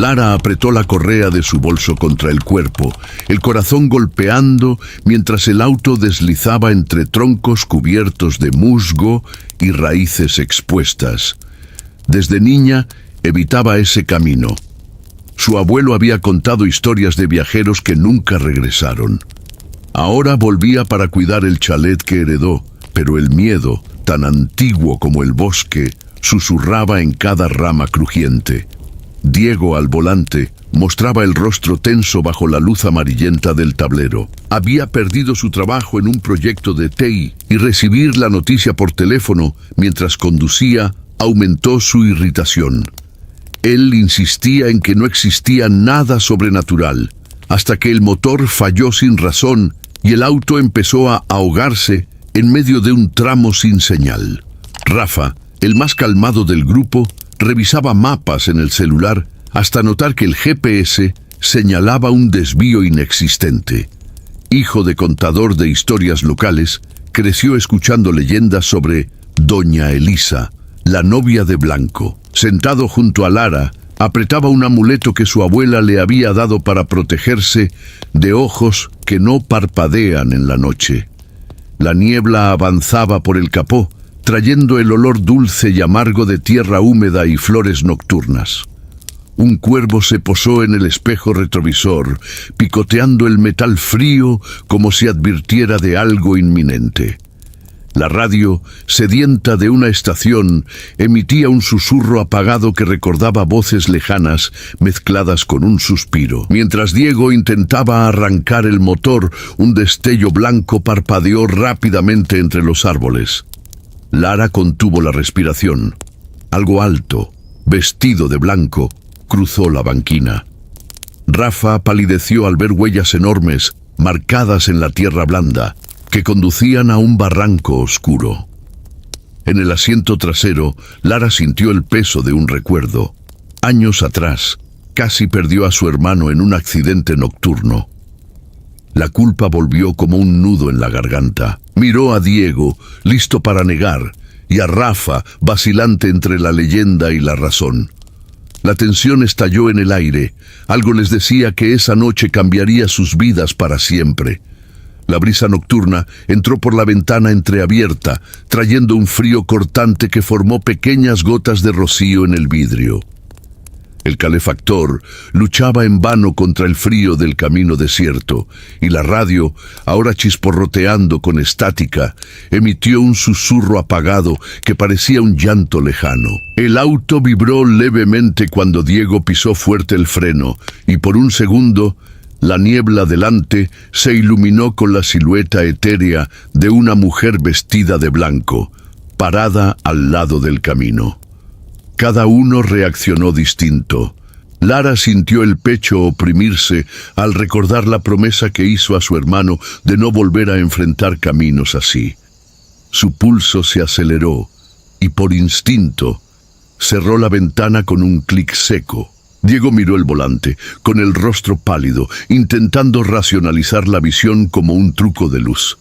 Lara apretó la correa de su bolso contra el cuerpo, el corazón golpeando mientras el auto deslizaba entre troncos cubiertos de musgo y raíces expuestas. Desde niña evitaba ese camino. Su abuelo había contado historias de viajeros que nunca regresaron. Ahora volvía para cuidar el chalet que heredó, pero el miedo, tan antiguo como el bosque, susurraba en cada rama crujiente. Diego, al volante, mostraba el rostro tenso bajo la luz amarillenta del tablero. Había perdido su trabajo en un proyecto de TI y recibir la noticia por teléfono mientras conducía aumentó su irritación. Él insistía en que no existía nada sobrenatural, hasta que el motor falló sin razón y el auto empezó a ahogarse en medio de un tramo sin señal. Rafa, el más calmado del grupo, revisaba mapas en el celular hasta notar que el GPS señalaba un desvío inexistente. Hijo de contador de historias locales, creció escuchando leyendas sobre Doña Elisa, la novia de Blanco. Sentado junto a Lara, apretaba un amuleto que su abuela le había dado para protegerse de ojos que no parpadean en la noche. La niebla avanzaba por el capó, trayendo el olor dulce y amargo de tierra húmeda y flores nocturnas. Un cuervo se posó en el espejo retrovisor, picoteando el metal frío como si advirtiera de algo inminente. La radio, sedienta de una estación, emitía un susurro apagado que recordaba voces lejanas mezcladas con un suspiro. Mientras Diego intentaba arrancar el motor, un destello blanco parpadeó rápidamente entre los árboles. Lara contuvo la respiración. Algo alto, vestido de blanco, cruzó la banquina. Rafa palideció al ver huellas enormes, marcadas en la tierra blanda, que conducían a un barranco oscuro. En el asiento trasero, Lara sintió el peso de un recuerdo. Años atrás, casi perdió a su hermano en un accidente nocturno. La culpa volvió como un nudo en la garganta. Miró a Diego, listo para negar, y a Rafa, vacilante entre la leyenda y la razón. La tensión estalló en el aire. Algo les decía que esa noche cambiaría sus vidas para siempre. La brisa nocturna entró por la ventana entreabierta, trayendo un frío cortante que formó pequeñas gotas de rocío en el vidrio. El calefactor luchaba en vano contra el frío del camino desierto, y la radio, ahora chisporroteando con estática, emitió un susurro apagado que parecía un llanto lejano. El auto vibró levemente cuando Diego pisó fuerte el freno, y por un segundo, la niebla delante se iluminó con la silueta etérea de una mujer vestida de blanco, parada al lado del camino. Cada uno reaccionó distinto. Lara sintió el pecho oprimirse al recordar la promesa que hizo a su hermano de no volver a enfrentar caminos así. Su pulso se aceleró y por instinto cerró la ventana con un clic seco. Diego miró el volante, con el rostro pálido, intentando racionalizar la visión como un truco de luz.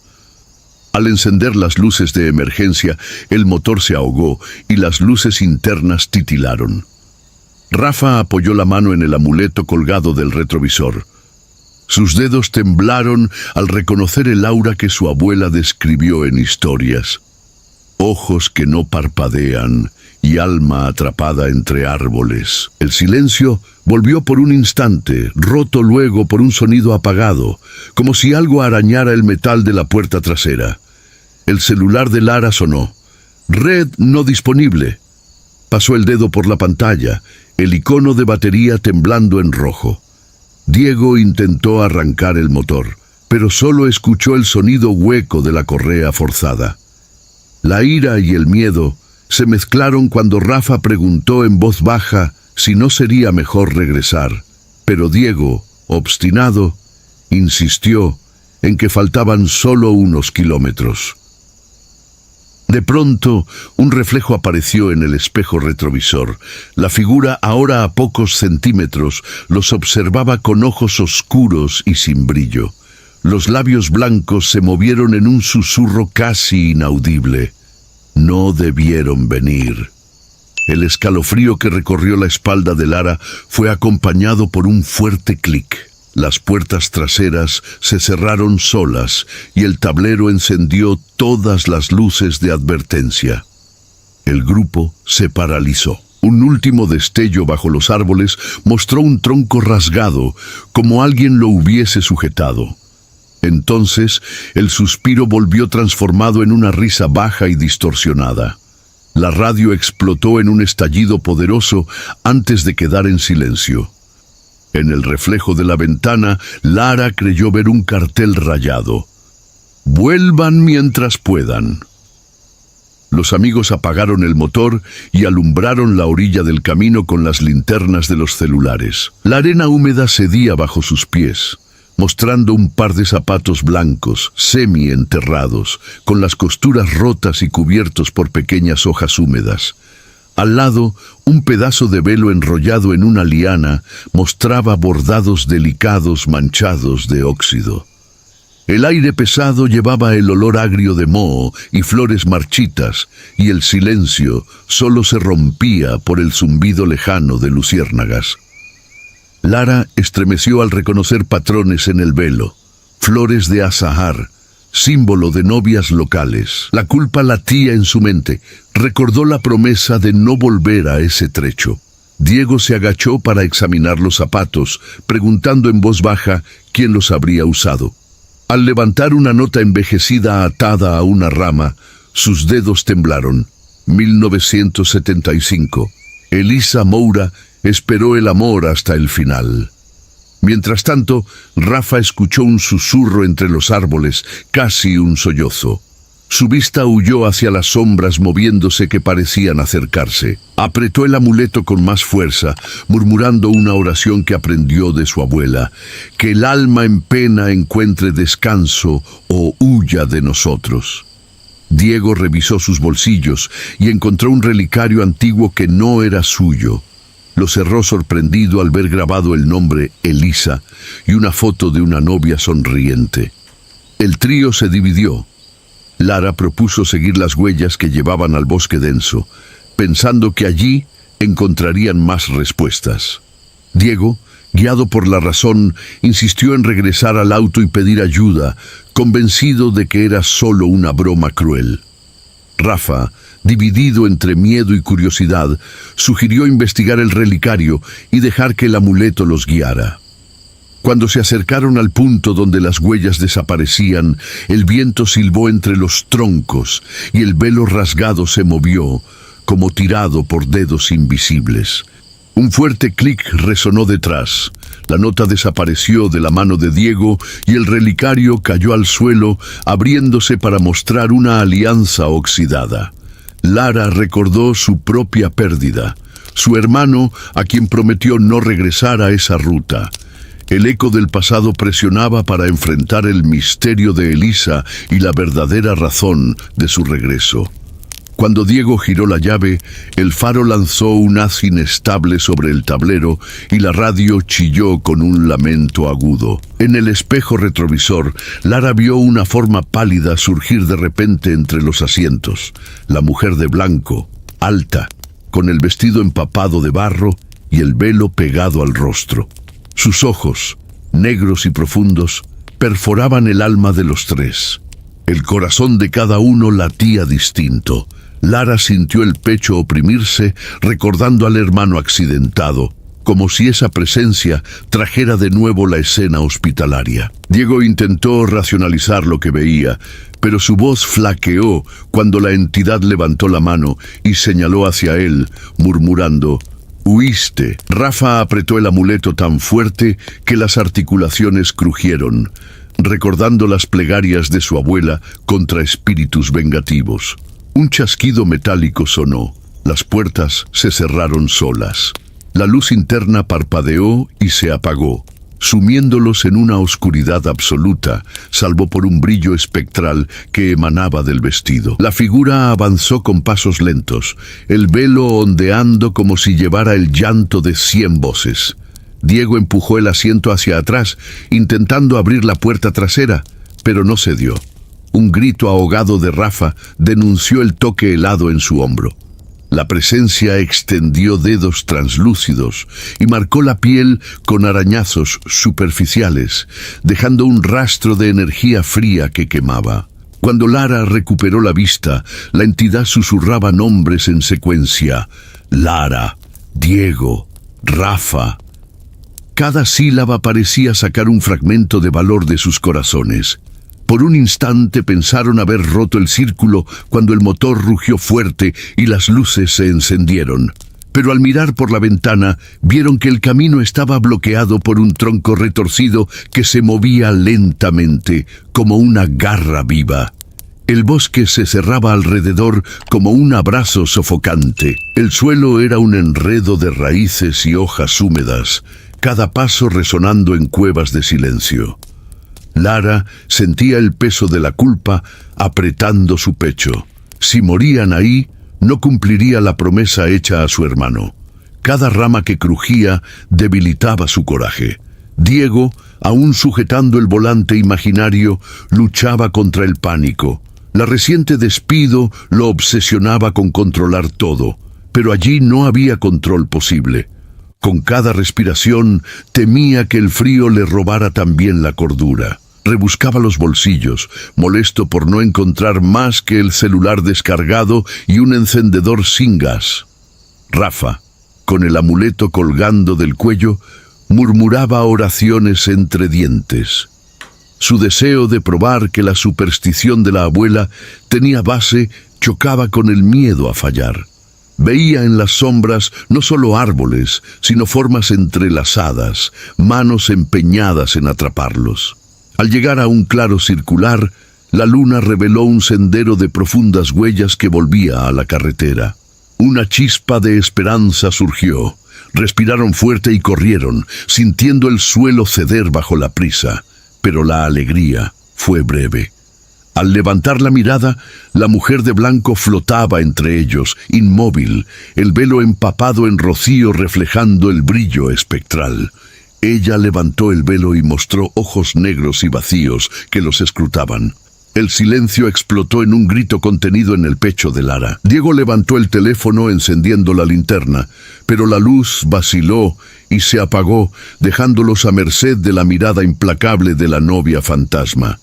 Al encender las luces de emergencia, el motor se ahogó y las luces internas titilaron. Rafa apoyó la mano en el amuleto colgado del retrovisor. Sus dedos temblaron al reconocer el aura que su abuela describió en historias. Ojos que no parpadean y alma atrapada entre árboles. El silencio volvió por un instante, roto luego por un sonido apagado, como si algo arañara el metal de la puerta trasera. El celular de Lara sonó. Red no disponible. Pasó el dedo por la pantalla, el icono de batería temblando en rojo. Diego intentó arrancar el motor, pero solo escuchó el sonido hueco de la correa forzada. La ira y el miedo se mezclaron cuando Rafa preguntó en voz baja si no sería mejor regresar, pero Diego, obstinado, insistió en que faltaban solo unos kilómetros. De pronto, un reflejo apareció en el espejo retrovisor. La figura, ahora a pocos centímetros, los observaba con ojos oscuros y sin brillo. Los labios blancos se movieron en un susurro casi inaudible. No debieron venir. El escalofrío que recorrió la espalda de Lara fue acompañado por un fuerte clic. Las puertas traseras se cerraron solas y el tablero encendió todas las luces de advertencia. El grupo se paralizó. Un último destello bajo los árboles mostró un tronco rasgado, como alguien lo hubiese sujetado. Entonces, el suspiro volvió transformado en una risa baja y distorsionada. La radio explotó en un estallido poderoso antes de quedar en silencio. En el reflejo de la ventana, Lara creyó ver un cartel rayado. «Vuelvan mientras puedan». Los amigos apagaron el motor y alumbraron la orilla del camino con las linternas de los celulares. La arena húmeda cedía bajo sus pies, mostrando un par de zapatos blancos, semi-enterrados, con las costuras rotas y cubiertos por pequeñas hojas húmedas. Al lado, un pedazo de velo enrollado en una liana mostraba bordados delicados manchados de óxido. El aire pesado llevaba el olor agrio de moho y flores marchitas, y el silencio solo se rompía por el zumbido lejano de luciérnagas. Lara estremeció al reconocer patrones en el velo, flores de azahar, símbolo de novias locales. La culpa latía en su mente. Recordó la promesa de no volver a ese trecho. Diego se agachó para examinar los zapatos, preguntando en voz baja quién los habría usado. Al levantar una nota envejecida atada a una rama, sus dedos temblaron. 1975. Elisa Moura esperó el amor hasta el final. Mientras tanto, Rafa escuchó un susurro entre los árboles, casi un sollozo. Su vista huyó hacia las sombras moviéndose que parecían acercarse. Apretó el amuleto con más fuerza, murmurando una oración que aprendió de su abuela: que el alma en pena encuentre descanso o huya de nosotros. Diego revisó sus bolsillos y encontró un relicario antiguo que no era suyo. Lo cerró sorprendido al ver grabado el nombre Elisa y una foto de una novia sonriente. El trío se dividió. Lara propuso seguir las huellas que llevaban al bosque denso, pensando que allí encontrarían más respuestas. Diego, guiado por la razón, insistió en regresar al auto y pedir ayuda, convencido de que era solo una broma cruel. Rafa, dividido entre miedo y curiosidad, sugirió investigar el relicario y dejar que el amuleto los guiara. Cuando se acercaron al punto donde las huellas desaparecían, el viento silbó entre los troncos y el velo rasgado se movió, como tirado por dedos invisibles. Un fuerte clic resonó detrás. La nota desapareció de la mano de Diego y el relicario cayó al suelo, abriéndose para mostrar una alianza oxidada. Lara recordó su propia pérdida, su hermano a quien prometió no regresar a esa ruta. El eco del pasado presionaba para enfrentar el misterio de Elisa y la verdadera razón de su regreso. Cuando Diego giró la llave, el faro lanzó un haz inestable sobre el tablero y la radio chilló con un lamento agudo. En el espejo retrovisor, Lara vio una forma pálida surgir de repente entre los asientos. La mujer de blanco, alta, con el vestido empapado de barro y el velo pegado al rostro. Sus ojos, negros y profundos, perforaban el alma de los tres. El corazón de cada uno latía distinto. Lara sintió el pecho oprimirse, recordando al hermano accidentado, como si esa presencia trajera de nuevo la escena hospitalaria. Diego intentó racionalizar lo que veía, pero su voz flaqueó cuando la entidad levantó la mano y señaló hacia él, murmurando: «Huiste». Rafa apretó el amuleto tan fuerte que las articulaciones crujieron, recordando las plegarias de su abuela contra espíritus vengativos. Un chasquido metálico sonó. Las puertas se cerraron solas. La luz interna parpadeó y se apagó, sumiéndolos en una oscuridad absoluta, salvo por un brillo espectral que emanaba del vestido. La figura avanzó con pasos lentos, el velo ondeando como si llevara el llanto de 100 voces. Diego empujó el asiento hacia atrás, intentando abrir la puerta trasera, pero no cedió. Un grito ahogado de Rafa denunció el toque helado en su hombro. La presencia extendió dedos translúcidos y marcó la piel con arañazos superficiales, dejando un rastro de energía fría que quemaba. Cuando Lara recuperó la vista, la entidad susurraba nombres en secuencia: Lara, Diego, Rafa. Cada sílaba parecía sacar un fragmento de valor de sus corazones. Por un instante pensaron haber roto el círculo cuando el motor rugió fuerte y las luces se encendieron. Pero al mirar por la ventana, vieron que el camino estaba bloqueado por un tronco retorcido que se movía lentamente, como una garra viva. El bosque se cerraba alrededor como un abrazo sofocante. El suelo era un enredo de raíces y hojas húmedas, cada paso resonando en cuevas de silencio. Lara sentía el peso de la culpa apretando su pecho. Si morían ahí, no cumpliría la promesa hecha a su hermano. Cada rama que crujía debilitaba su coraje. Diego, aún sujetando el volante imaginario, luchaba contra el pánico. La reciente despido lo obsesionaba con controlar todo, pero allí no había control posible. Con cada respiración temía que el frío le robara también la cordura. Rebuscaba los bolsillos, molesto por no encontrar más que el celular descargado y un encendedor sin gas. Rafa, con el amuleto colgando del cuello, murmuraba oraciones entre dientes. Su deseo de probar que la superstición de la abuela tenía base chocaba con el miedo a fallar. Veía en las sombras no solo árboles, sino formas entrelazadas, manos empeñadas en atraparlos. Al llegar a un claro circular, la luna reveló un sendero de profundas huellas que volvía a la carretera. Una chispa de esperanza surgió. Respiraron fuerte y corrieron, sintiendo el suelo ceder bajo la prisa. Pero la alegría fue breve. Al levantar la mirada, la mujer de blanco flotaba entre ellos, inmóvil, el velo empapado en rocío reflejando el brillo espectral. Ella levantó el velo y mostró ojos negros y vacíos que los escrutaban. El silencio explotó en un grito contenido en el pecho de Lara. Diego levantó el teléfono encendiendo la linterna, pero la luz vaciló y se apagó, dejándolos a merced de la mirada implacable de la novia fantasma.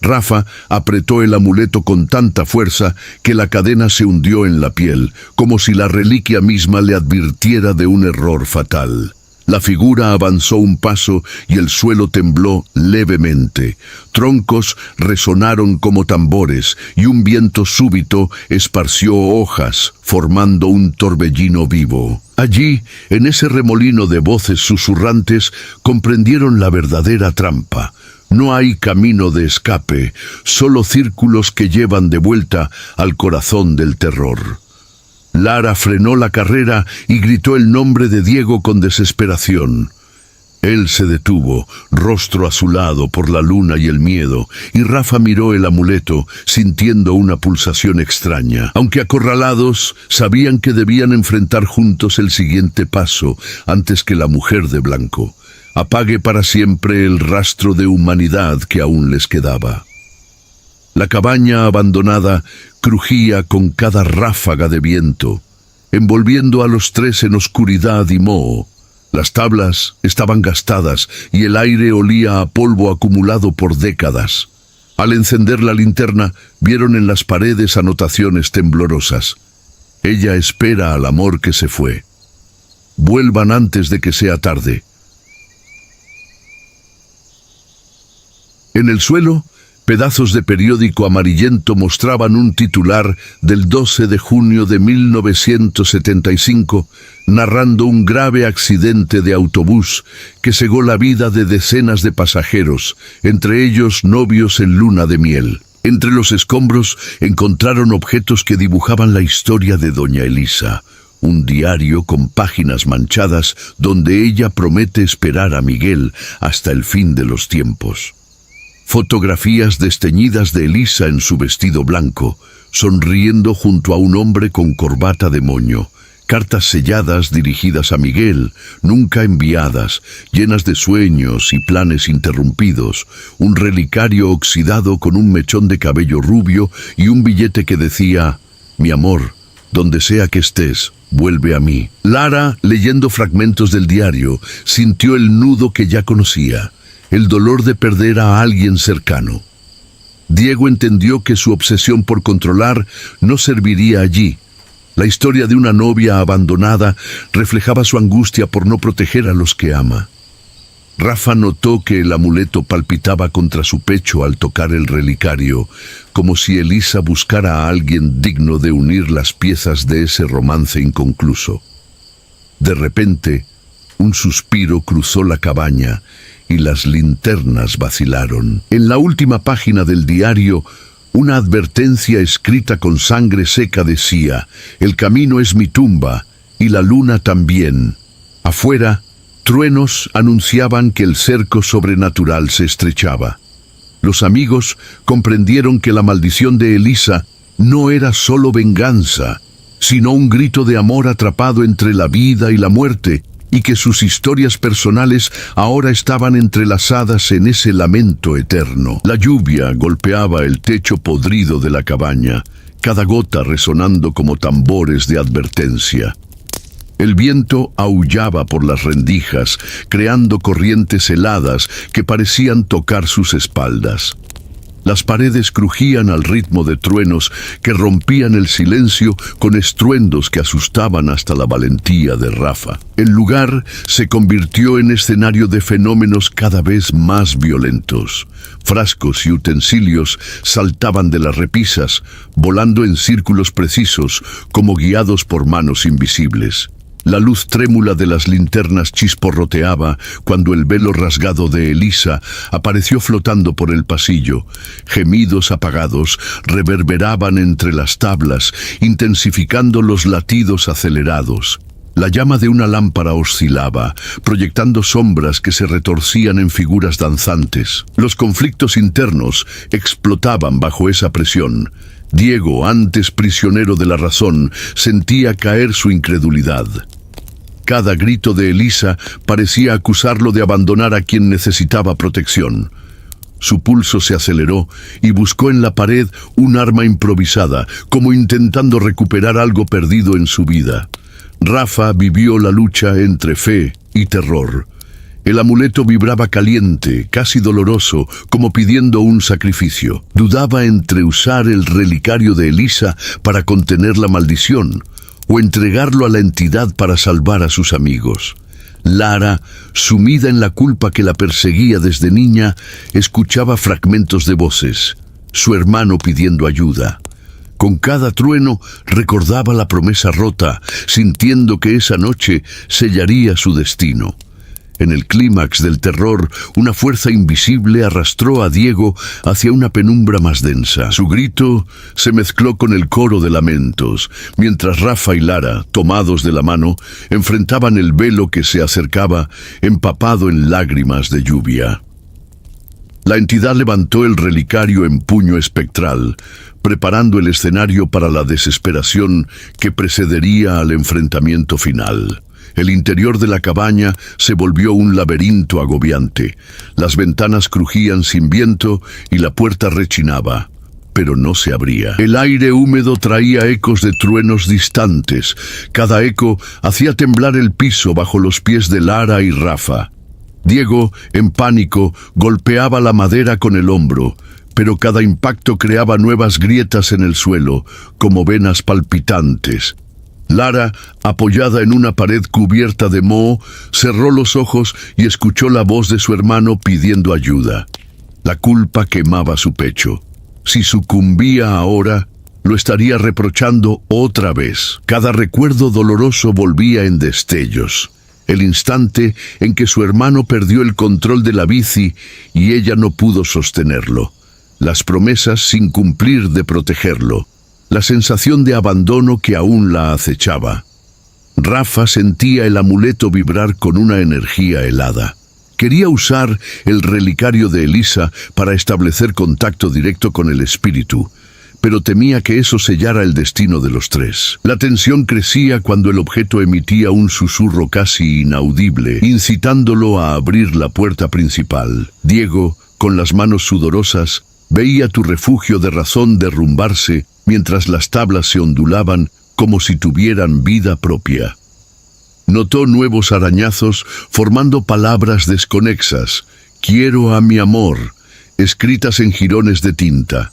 Rafa apretó el amuleto con tanta fuerza que la cadena se hundió en la piel, como si la reliquia misma le advirtiera de un error fatal. La figura avanzó un paso y el suelo tembló levemente. Troncos resonaron como tambores y un viento súbito esparció hojas, formando un torbellino vivo. Allí, en ese remolino de voces susurrantes, comprendieron la verdadera trampa. No hay camino de escape, solo círculos que llevan de vuelta al corazón del terror. Lara frenó la carrera y gritó el nombre de Diego con desesperación. Él se detuvo, rostro azulado por la luna y el miedo, y Rafa miró el amuleto, sintiendo una pulsación extraña. Aunque acorralados, sabían que debían enfrentar juntos el siguiente paso, antes que la mujer de blanco apague para siempre el rastro de humanidad que aún les quedaba. La cabaña abandonada crujía con cada ráfaga de viento, envolviendo a los tres en oscuridad y moho. Las tablas estaban gastadas y el aire olía a polvo acumulado por décadas. Al encender la linterna, vieron en las paredes anotaciones temblorosas. Ella espera al amor que se fue. Vuelvan antes de que sea tarde. En el suelo, pedazos de periódico amarillento mostraban un titular del 12 de junio de 1975, narrando un grave accidente de autobús que cegó la vida de decenas de pasajeros, entre ellos novios en luna de miel. Entre los escombros encontraron objetos que dibujaban la historia de doña Elisa, un diario con páginas manchadas donde ella promete esperar a Miguel hasta el fin de los tiempos. Fotografías desteñidas de Elisa en su vestido blanco, sonriendo junto a un hombre con corbata de moño. Cartas selladas dirigidas a Miguel, nunca enviadas, llenas de sueños y planes interrumpidos. Un relicario oxidado con un mechón de cabello rubio y un billete que decía: «Mi amor, Donde sea que estés, vuelve a mí. Lara, leyendo fragmentos del diario, sintió el nudo que ya conocía, el dolor de perder a alguien cercano. Diego entendió que su obsesión por controlar no serviría allí. La historia de una novia abandonada reflejaba su angustia por no proteger a los que ama. Rafa notó que el amuleto palpitaba contra su pecho al tocar el relicario, como si Elisa buscara a alguien digno de unir las piezas de ese romance inconcluso. De repente, un suspiro cruzó la cabaña y las linternas vacilaron. En la última página del diario, una advertencia escrita con sangre seca decía: «El camino es mi tumba, y la luna también». Afuera, truenos anunciaban que el cerco sobrenatural se estrechaba. Los amigos comprendieron que la maldición de Elisa no era solo venganza, sino un grito de amor atrapado entre la vida y la muerte, y que sus historias personales ahora estaban entrelazadas en ese lamento eterno. La lluvia golpeaba el techo podrido de la cabaña, cada gota resonando como tambores de advertencia. El viento aullaba por las rendijas, creando corrientes heladas que parecían tocar sus espaldas. Las paredes crujían al ritmo de truenos que rompían el silencio con estruendos que asustaban hasta la valentía de Rafa. El lugar se convirtió en escenario de fenómenos cada vez más violentos. Frascos y utensilios saltaban de las repisas, volando en círculos precisos, como guiados por manos invisibles. La luz trémula de las linternas chisporroteaba cuando el velo rasgado de Elisa apareció flotando por el pasillo. Gemidos apagados reverberaban entre las tablas, intensificando los latidos acelerados. La llama de una lámpara oscilaba, proyectando sombras que se retorcían en figuras danzantes. Los conflictos internos explotaban bajo esa presión. Diego, antes prisionero de la razón, sentía caer su incredulidad. Cada grito de Elisa parecía acusarlo de abandonar a quien necesitaba protección. Su pulso se aceleró y buscó en la pared un arma improvisada, como intentando recuperar algo perdido en su vida. Rafa vivió la lucha entre fe y terror. El amuleto vibraba caliente, casi doloroso, como pidiendo un sacrificio. Dudaba entre usar el relicario de Elisa para contener la maldición o entregarlo a la entidad para salvar a sus amigos. Lara, sumida en la culpa que la perseguía desde niña, escuchaba fragmentos de voces, su hermano pidiendo ayuda. Con cada trueno recordaba la promesa rota, sintiendo que esa noche sellaría su destino. En el clímax del terror, una fuerza invisible arrastró a Diego hacia una penumbra más densa. Su grito se mezcló con el coro de lamentos, mientras Rafa y Lara, tomados de la mano, enfrentaban el velo que se acercaba, empapado en lágrimas de lluvia. La entidad levantó el relicario en puño espectral, preparando el escenario para la desesperación que precedería al enfrentamiento final. El interior de la cabaña se volvió un laberinto agobiante. Las ventanas crujían sin viento y la puerta rechinaba, pero no se abría. El aire húmedo traía ecos de truenos distantes. Cada eco hacía temblar el piso bajo los pies de Lara y Rafa. Diego, en pánico, golpeaba la madera con el hombro, pero cada impacto creaba nuevas grietas en el suelo, como venas palpitantes. Lara, apoyada en una pared cubierta de moho, cerró los ojos y escuchó la voz de su hermano pidiendo ayuda. La culpa quemaba su pecho. Si sucumbía ahora, lo estaría reprochando otra vez. Cada recuerdo doloroso volvía en destellos. El instante en que su hermano perdió el control de la bici y ella no pudo sostenerlo. Las promesas sin cumplir de protegerlo. La sensación de abandono que aún la acechaba. Rafa sentía el amuleto vibrar con una energía helada. Quería usar el relicario de Elisa para establecer contacto directo con el espíritu, pero temía que eso sellara el destino de los tres. La tensión crecía cuando el objeto emitía un susurro casi inaudible, incitándolo a abrir la puerta principal. Diego, con las manos sudorosas, veía tu refugio de razón derrumbarse mientras las tablas se ondulaban como si tuvieran vida propia. Notó nuevos arañazos formando palabras desconexas. «Quiero a mi amor», escritas en jirones de tinta.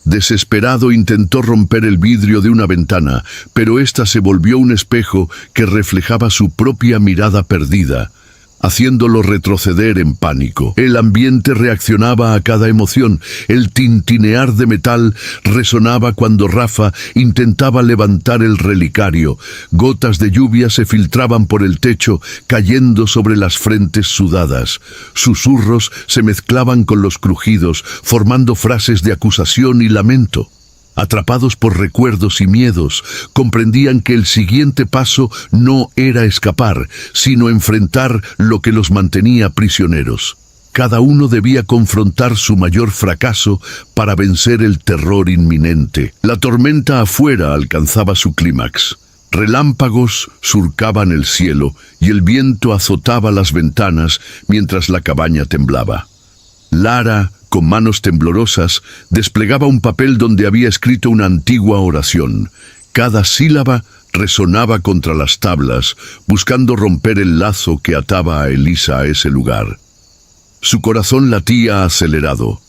Desesperado intentó romper el vidrio de una ventana, pero ésta se volvió un espejo que reflejaba su propia mirada perdida, haciéndolo retroceder en pánico. El ambiente reaccionaba a cada emoción. El tintinear de metal resonaba cuando Rafa intentaba levantar el relicario. Gotas de lluvia se filtraban por el techo, cayendo sobre las frentes sudadas. Susurros se mezclaban con los crujidos, formando frases de acusación y lamento. Atrapados por recuerdos y miedos, comprendían que el siguiente paso no era escapar, sino enfrentar lo que los mantenía prisioneros. Cada uno debía confrontar su mayor fracaso para vencer el terror inminente. La tormenta afuera alcanzaba su clímax. Relámpagos surcaban el cielo y el viento azotaba las ventanas mientras la cabaña temblaba. Lara, con manos temblorosas, desplegaba un papel donde había escrito una antigua oración. Cada sílaba resonaba contra las tablas, buscando romper el lazo que ataba a Elisa a ese lugar. Su corazón latía acelerado,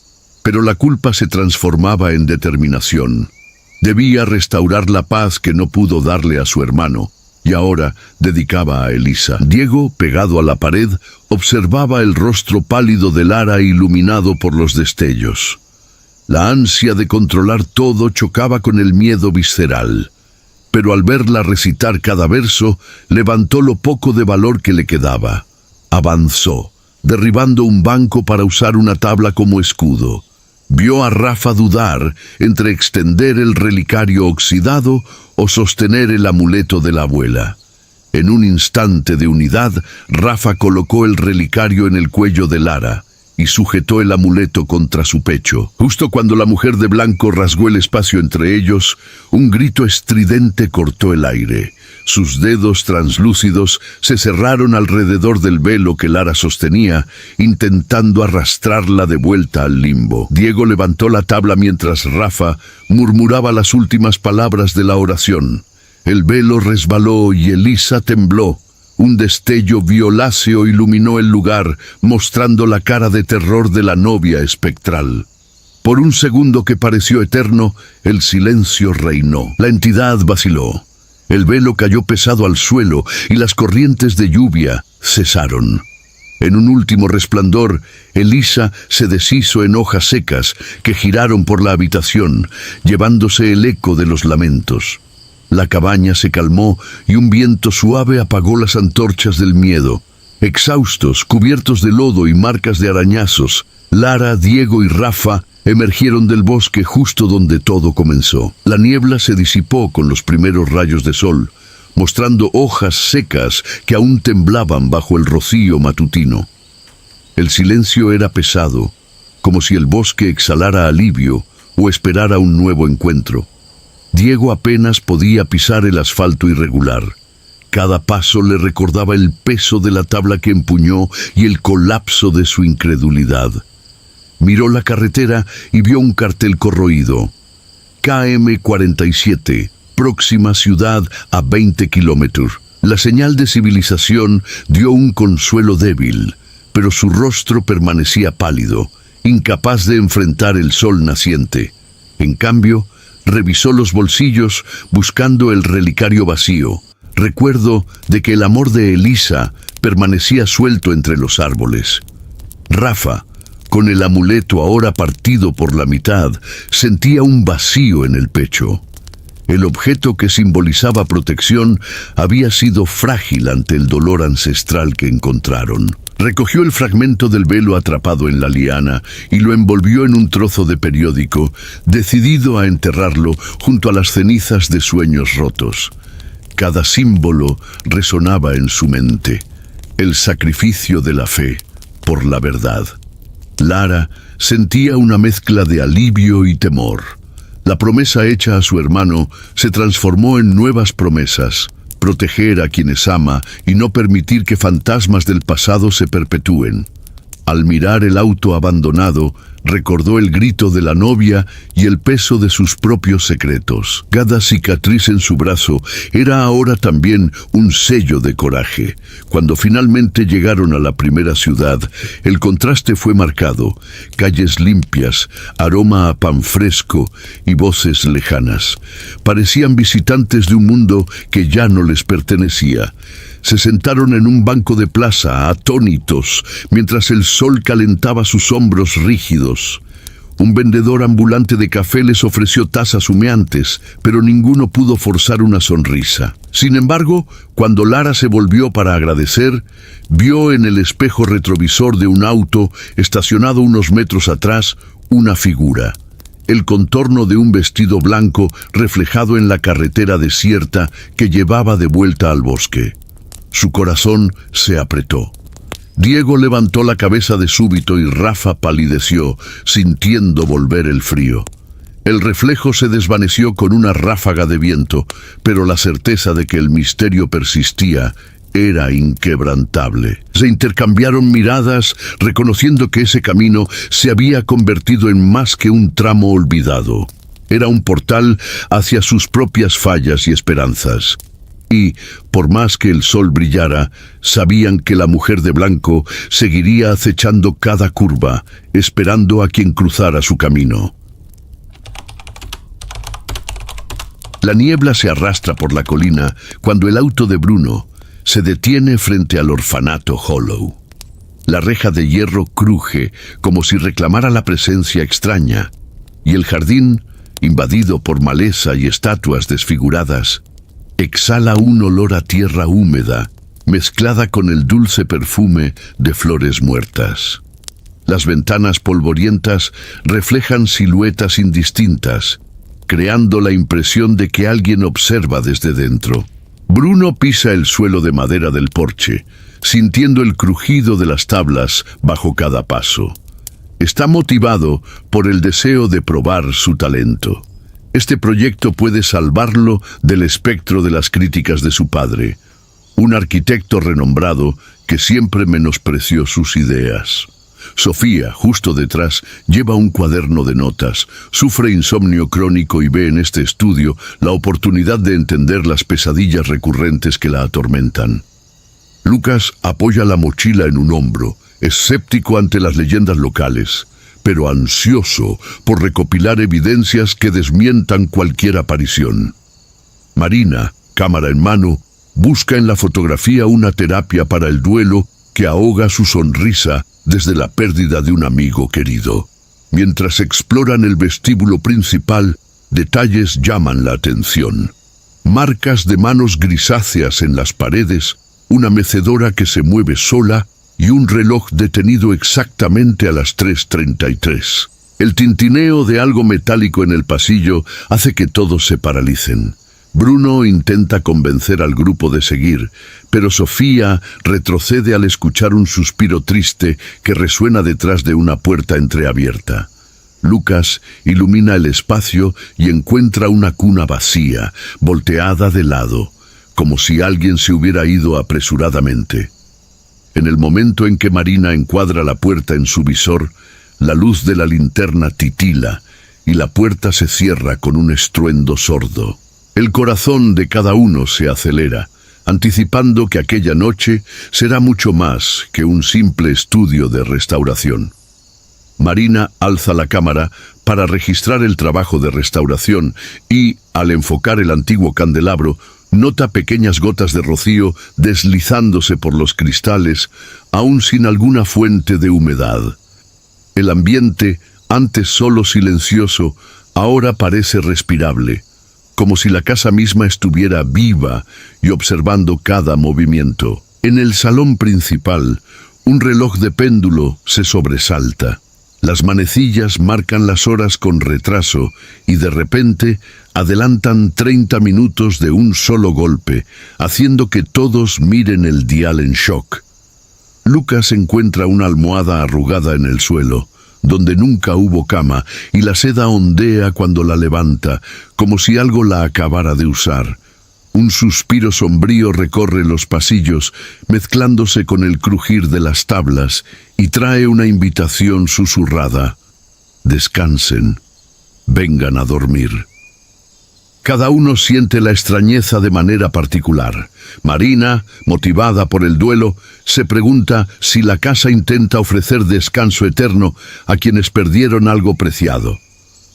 pero la culpa se transformaba en determinación. Debía restaurar la paz que no pudo darle a su hermano, y ahora dedicaba a Elisa. Diego, pegado a la pared, observaba el rostro pálido de Lara iluminado por los destellos. La ansia de controlar todo chocaba con el miedo visceral, pero al verla recitar cada verso, levantó lo poco de valor que le quedaba. Avanzó, derribando un banco para usar una tabla como escudo. Vio a Rafa dudar entre extender el relicario oxidado o sostener el amuleto de la abuela. En un instante de unidad, Rafa colocó el relicario en el cuello de Lara y sujetó el amuleto contra su pecho. Justo cuando la mujer de blanco rasgó el espacio entre ellos, un grito estridente cortó el aire. Sus dedos translúcidos se cerraron alrededor del velo que Lara sostenía, intentando arrastrarla de vuelta al limbo. Diego levantó la tabla mientras Rafa murmuraba las últimas palabras de la oración. El velo resbaló y Elisa tembló. Un destello violáceo iluminó el lugar, mostrando la cara de terror de la novia espectral. Por un segundo que pareció eterno, el silencio reinó. La entidad vaciló. El velo cayó pesado al suelo y las corrientes de lluvia cesaron. En un último resplandor, Elisa se deshizo en hojas secas que giraron por la habitación, llevándose el eco de los lamentos. La cabaña se calmó y un viento suave apagó las antorchas del miedo. Exhaustos, cubiertos de lodo y marcas de arañazos, Lara, Diego y Rafa emergieron del bosque justo donde todo comenzó. La niebla se disipó con los primeros rayos de sol, mostrando hojas secas que aún temblaban bajo el rocío matutino. El silencio era pesado, como si el bosque exhalara alivio o esperara un nuevo encuentro. Diego apenas podía pisar el asfalto irregular. Cada paso le recordaba el peso de la tabla que empuñó y el colapso de su incredulidad. Miró la carretera y vio un cartel corroído. KM 47, próxima ciudad a 20 kilómetros. La señal de civilización dio un consuelo débil, pero su rostro permanecía pálido, incapaz de enfrentar el sol naciente. En cambio, revisó los bolsillos buscando el relicario vacío, recuerdo de que el amor de Elisa permanecía suelto entre los árboles. Rafa, con el amuleto ahora partido por la mitad, sentía un vacío en el pecho. El objeto que simbolizaba protección había sido frágil ante el dolor ancestral que encontraron. Recogió el fragmento del velo atrapado en la liana y lo envolvió en un trozo de periódico, decidido a enterrarlo junto a las cenizas de sueños rotos. Cada símbolo resonaba en su mente. El sacrificio de la fe por la verdad. Lara sentía una mezcla de alivio y temor. La promesa hecha a su hermano se transformó en nuevas promesas: proteger a quienes ama y no permitir que fantasmas del pasado se perpetúen. Al mirar el auto abandonado, recordó el grito de la novia y el peso de sus propios secretos. Cada cicatriz en su brazo era ahora también un sello de coraje. Cuando finalmente llegaron a la primera ciudad, el contraste fue marcado. Calles limpias, aroma a pan fresco y voces lejanas. Parecían visitantes de un mundo que ya no les pertenecía. Se sentaron en un banco de plaza, atónitos, mientras el sol calentaba sus hombros rígidos. Un vendedor ambulante de café les ofreció tazas humeantes, pero ninguno pudo forzar una sonrisa. Sin embargo, cuando Lara se volvió para agradecer, vio en el espejo retrovisor de un auto, estacionado unos metros atrás, una figura. El contorno de un vestido blanco reflejado en la carretera desierta que llevaba de vuelta al bosque. Su corazón se apretó. Diego levantó la cabeza de súbito y Rafa palideció, sintiendo volver el frío. El reflejo se desvaneció con una ráfaga de viento, pero la certeza de que el misterio persistía era inquebrantable. Se intercambiaron miradas, reconociendo que ese camino se había convertido en más que un tramo olvidado. Era un portal hacia sus propias fallas y esperanzas. Y, por más que el sol brillara, sabían que la mujer de blanco seguiría acechando cada curva, esperando a quien cruzara su camino. La niebla se arrastra por la colina cuando el auto de Bruno se detiene frente al orfanato Hollow. La reja de hierro cruje como si reclamara la presencia extraña, y el jardín, invadido por maleza y estatuas desfiguradas, exhala un olor a tierra húmeda, mezclada con el dulce perfume de flores muertas. Las ventanas polvorientas reflejan siluetas indistintas, creando la impresión de que alguien observa desde dentro. Bruno pisa el suelo de madera del porche, sintiendo el crujido de las tablas bajo cada paso. Está motivado por el deseo de probar su talento. Este proyecto puede salvarlo del espectro de las críticas de su padre, un arquitecto renombrado que siempre menospreció sus ideas. Sofía, justo detrás, lleva un cuaderno de notas, sufre insomnio crónico y ve en este estudio la oportunidad de entender las pesadillas recurrentes que la atormentan. Lucas apoya la mochila en un hombro, escéptico ante las leyendas locales, pero ansioso por recopilar evidencias que desmientan cualquier aparición. Marina, cámara en mano, busca en la fotografía una terapia para el duelo que ahoga su sonrisa desde la pérdida de un amigo querido. Mientras exploran el vestíbulo principal, detalles llaman la atención. Marcas de manos grisáceas en las paredes, una mecedora que se mueve sola y un reloj detenido exactamente a las 3:33. El tintineo de algo metálico en el pasillo hace que todos se paralicen. Bruno intenta convencer al grupo de seguir, pero Sofía retrocede al escuchar un suspiro triste que resuena detrás de una puerta entreabierta. Lucas ilumina el espacio y encuentra una cuna vacía, volteada de lado, como si alguien se hubiera ido apresuradamente. En el momento en que Marina encuadra la puerta en su visor, la luz de la linterna titila y la puerta se cierra con un estruendo sordo. El corazón de cada uno se acelera, anticipando que aquella noche será mucho más que un simple estudio de restauración. Marina alza la cámara para registrar el trabajo de restauración y, al enfocar el antiguo candelabro, nota pequeñas gotas de rocío deslizándose por los cristales, aún sin alguna fuente de humedad. El ambiente, antes solo silencioso, ahora parece respirable, como si la casa misma estuviera viva y observando cada movimiento. En el salón principal, un reloj de péndulo se sobresalta. Las manecillas marcan las horas con retraso y de repente adelantan 30 minutos de un solo golpe, haciendo que todos miren el dial en shock. Lucas encuentra una almohada arrugada en el suelo, donde nunca hubo cama, y la seda ondea cuando la levanta, como si algo la acabara de usar. Un suspiro sombrío recorre los pasillos, mezclándose con el crujir de las tablas, y trae una invitación susurrada. descansen, vengan a dormir. Cada uno siente la extrañeza de manera particular. Marina, motivada por el duelo, se pregunta si la casa intenta ofrecer descanso eterno a quienes perdieron algo preciado.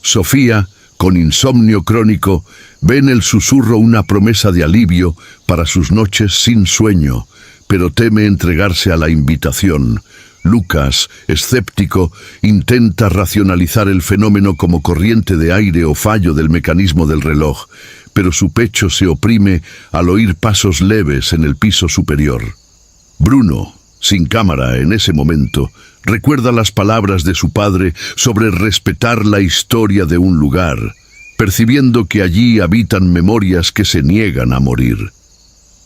Sofía, con insomnio crónico, ve en el susurro una promesa de alivio para sus noches sin sueño, pero teme entregarse a la invitación. Lucas, escéptico, intenta racionalizar el fenómeno como corriente de aire o fallo del mecanismo del reloj, pero su pecho se oprime al oír pasos leves en el piso superior. Bruno, sin cámara en ese momento, recuerda las palabras de su padre sobre respetar la historia de un lugar, percibiendo que allí habitan memorias que se niegan a morir.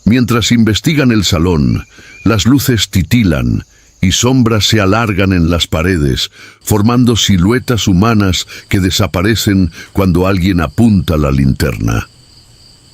Mientras investigan el salón, las luces titilan y sombras se alargan en las paredes, formando siluetas humanas que desaparecen cuando alguien apunta la linterna.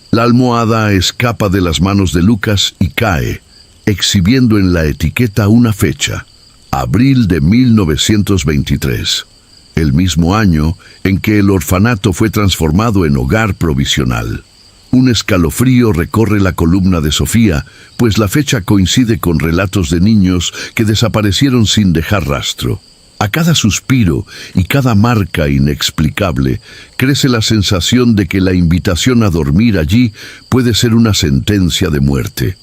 La almohada escapa de las manos de Lucas y cae, exhibiendo en la etiqueta una fecha: abril de 1923, el mismo año en que el orfanato fue transformado en hogar provisional. Un escalofrío recorre la columna de Sofía, pues la fecha coincide con relatos de niños que desaparecieron sin dejar rastro. A cada suspiro y cada marca inexplicable, crece la sensación de que la invitación a dormir allí puede ser una sentencia de muerte.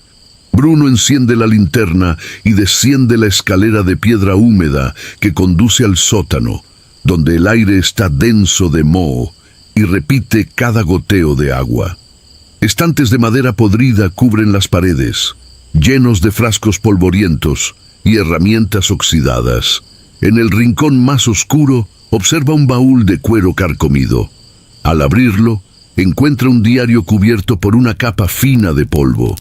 Bruno enciende la linterna y desciende la escalera de piedra húmeda que conduce al sótano, donde el aire está denso de moho y repite cada goteo de agua. Estantes de madera podrida cubren las paredes, llenos de frascos polvorientos y herramientas oxidadas. En el rincón más oscuro observa un baúl de cuero carcomido. Al abrirlo, encuentra un diario cubierto por una capa fina de polvo.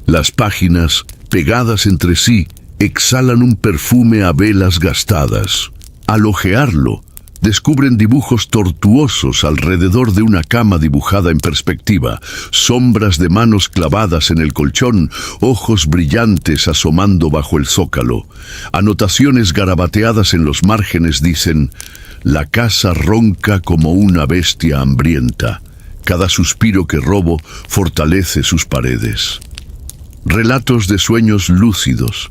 Las páginas, pegadas entre sí, exhalan un perfume a velas gastadas. Al ojearlo, descubren dibujos tortuosos alrededor de una cama dibujada en perspectiva, sombras de manos clavadas en el colchón, ojos brillantes asomando bajo el zócalo. Anotaciones garabateadas en los márgenes dicen: la casa ronca como una bestia hambrienta. Cada suspiro que robo fortalece sus paredes. Relatos de sueños lúcidos.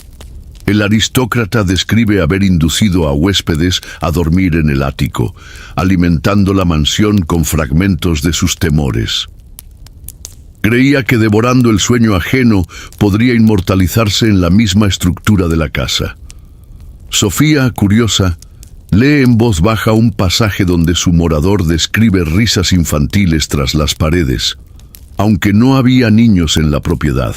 El aristócrata describe haber inducido a huéspedes a dormir en el ático, alimentando la mansión con fragmentos de sus temores. Creía que devorando el sueño ajeno podría inmortalizarse en la misma estructura de la casa. Sofía, curiosa, lee en voz baja un pasaje donde su morador describe risas infantiles tras las paredes, aunque no había niños en la propiedad.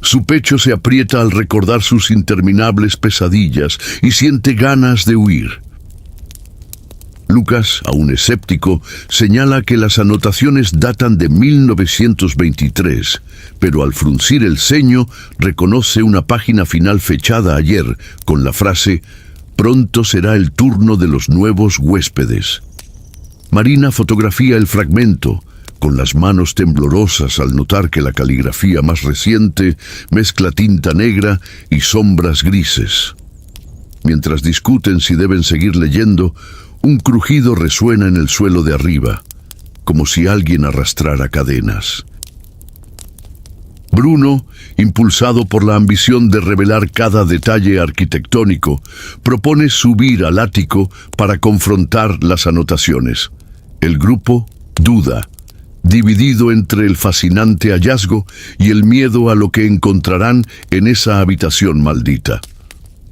Su pecho se aprieta al recordar sus interminables pesadillas y siente ganas de huir. Lucas, aún escéptico, señala que las anotaciones datan de 1923, pero al fruncir el ceño reconoce una página final fechada ayer con la frase: «Pronto será el turno de los nuevos huéspedes». Marina fotografía el fragmento, con las manos temblorosas al notar que la caligrafía más reciente mezcla tinta negra y sombras grises. Mientras discuten si deben seguir leyendo, un crujido resuena en el suelo de arriba, como si alguien arrastrara cadenas. Bruno, impulsado por la ambición de revelar cada detalle arquitectónico, propone subir al ático para confrontar las anotaciones. El grupo duda, dividido entre el fascinante hallazgo y el miedo a lo que encontrarán en esa habitación maldita.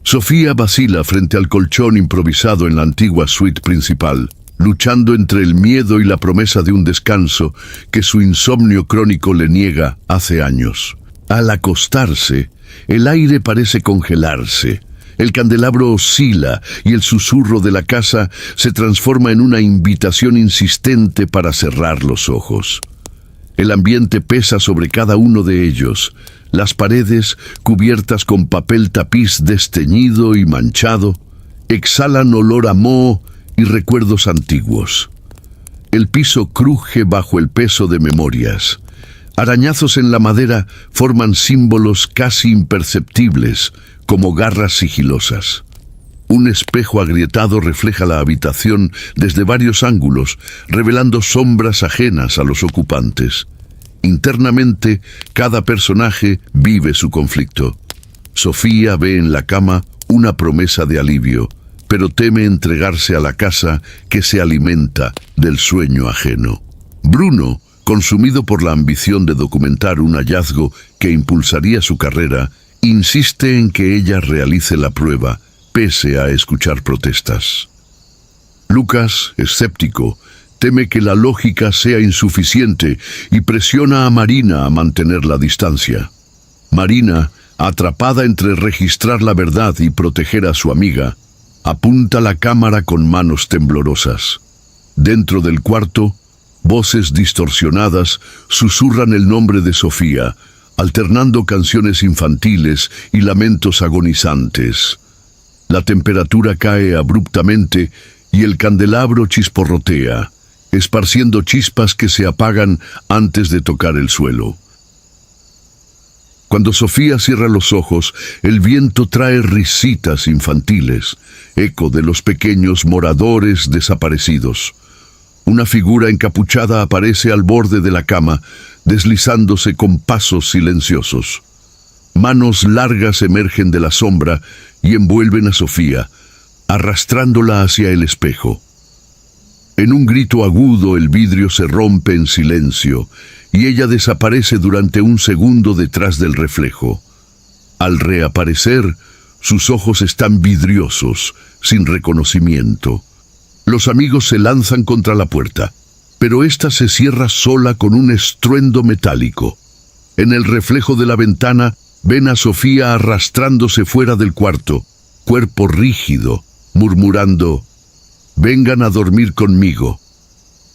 Sofía vacila frente al colchón improvisado en la antigua suite principal, luchando entre el miedo y la promesa de un descanso que su insomnio crónico le niega hace años. Al acostarse, el aire parece congelarse. El candelabro oscila y el susurro de la casa se transforma en una invitación insistente para cerrar los ojos. El ambiente pesa sobre cada uno de ellos. Las paredes, cubiertas con papel tapiz desteñido y manchado, exhalan olor a moho y recuerdos antiguos. El piso cruje bajo el peso de memorias. Arañazos en la madera forman símbolos casi imperceptibles, como garras sigilosas. Un espejo agrietado refleja la habitación desde varios ángulos, revelando sombras ajenas a los ocupantes. Internamente, cada personaje vive su conflicto. Sofía ve en la cama una promesa de alivio, pero teme entregarse a la casa que se alimenta del sueño ajeno. Bruno, consumido por la ambición de documentar un hallazgo que impulsaría su carrera, insiste en que ella realice la prueba, pese a escuchar protestas. Lucas, escéptico, teme que la lógica sea insuficiente y presiona a Marina a mantener la distancia. Marina, atrapada entre registrar la verdad y proteger a su amiga, apunta la cámara con manos temblorosas. Dentro del cuarto, voces distorsionadas susurran el nombre de Sofía, alternando canciones infantiles y lamentos agonizantes. La temperatura cae abruptamente y el candelabro chisporrotea, esparciendo chispas que se apagan antes de tocar el suelo. Cuando Sofía cierra los ojos, el viento trae risitas infantiles, eco de los pequeños moradores desaparecidos. Una figura encapuchada aparece al borde de la cama, deslizándose con pasos silenciosos. Manos largas emergen de la sombra y envuelven a Sofía, arrastrándola hacia el espejo. En un grito agudo el vidrio se rompe en silencio y ella desaparece durante un segundo detrás del reflejo. Al reaparecer, sus ojos están vidriosos, sin reconocimiento. Los amigos se lanzan contra la puerta, pero ésta se cierra sola con un estruendo metálico. En el reflejo de la ventana, ven a Sofía arrastrándose fuera del cuarto, cuerpo rígido, murmurando: «Vengan a dormir conmigo».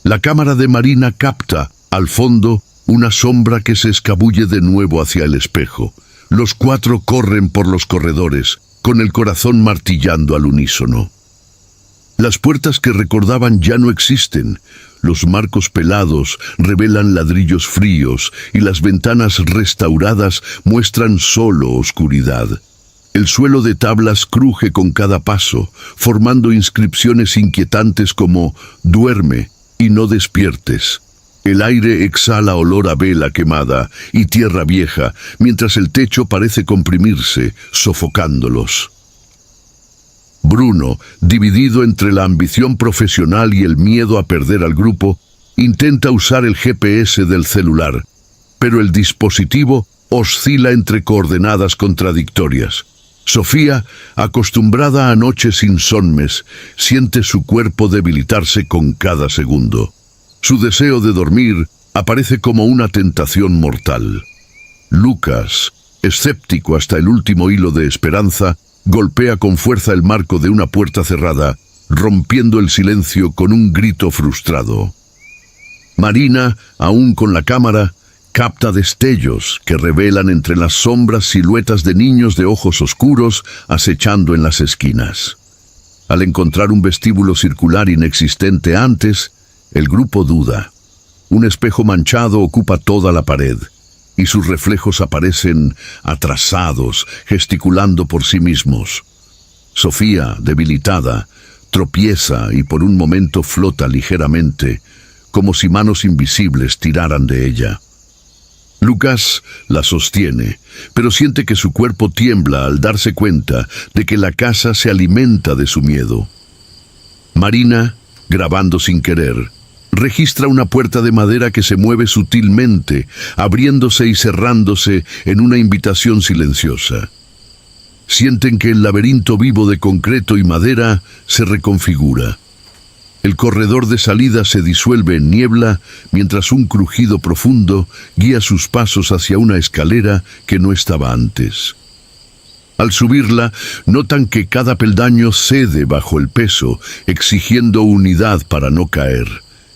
La cámara de Marina capta, al fondo, una sombra que se escabulle de nuevo hacia el espejo. Los cuatro corren por los corredores, con el corazón martillando al unísono. Las puertas que recordaban ya no existen. Los marcos pelados revelan ladrillos fríos y las ventanas restauradas muestran solo oscuridad. El suelo de tablas cruje con cada paso, formando inscripciones inquietantes como «Duerme y no despiertes». El aire exhala olor a vela quemada y tierra vieja, mientras el techo parece comprimirse, sofocándolos. Bruno, dividido entre la ambición profesional y el miedo a perder al grupo, intenta usar el GPS del celular, pero el dispositivo oscila entre coordenadas contradictorias. Sofía, acostumbrada a noches insomnes, siente su cuerpo debilitarse con cada segundo. Su deseo de dormir aparece como una tentación mortal. Lucas, escéptico hasta el último hilo de esperanza, golpea con fuerza el marco de una puerta cerrada, rompiendo el silencio con un grito frustrado. Marina, aún con la cámara, capta destellos que revelan entre las sombras siluetas de niños de ojos oscuros acechando en las esquinas. Al encontrar un vestíbulo circular inexistente antes, el grupo duda. Un espejo manchado ocupa toda la pared, y sus reflejos aparecen atrasados, gesticulando por sí mismos. Sofía, debilitada, tropieza y por un momento flota ligeramente, como si manos invisibles tiraran de ella. Lucas la sostiene, pero siente que su cuerpo tiembla al darse cuenta de que la casa se alimenta de su miedo. Marina, grabando sin querer, registra una puerta de madera que se mueve sutilmente, abriéndose y cerrándose en una invitación silenciosa. Sienten que el laberinto vivo de concreto y madera se reconfigura. El corredor de salida se disuelve en niebla, mientras un crujido profundo guía sus pasos hacia una escalera que no estaba antes. Al subirla, notan que cada peldaño cede bajo el peso, exigiendo unidad para no caer.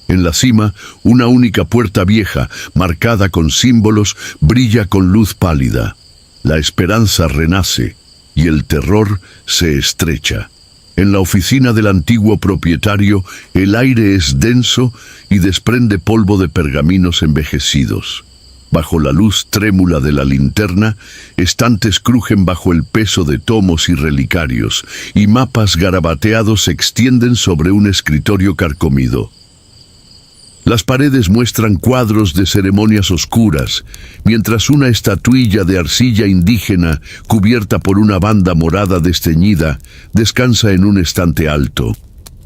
En la cima, una única puerta vieja, marcada con símbolos, brilla con luz pálida. La esperanza renace y el terror se estrecha. En la oficina del antiguo propietario, el aire es denso y desprende polvo de pergaminos envejecidos. Bajo la luz trémula de la linterna, estantes crujen bajo el peso de tomos y relicarios, y mapas garabateados se extienden sobre un escritorio carcomido. Las paredes muestran cuadros de ceremonias oscuras, mientras una estatuilla de arcilla indígena, cubierta por una banda morada desteñida, descansa en un estante alto.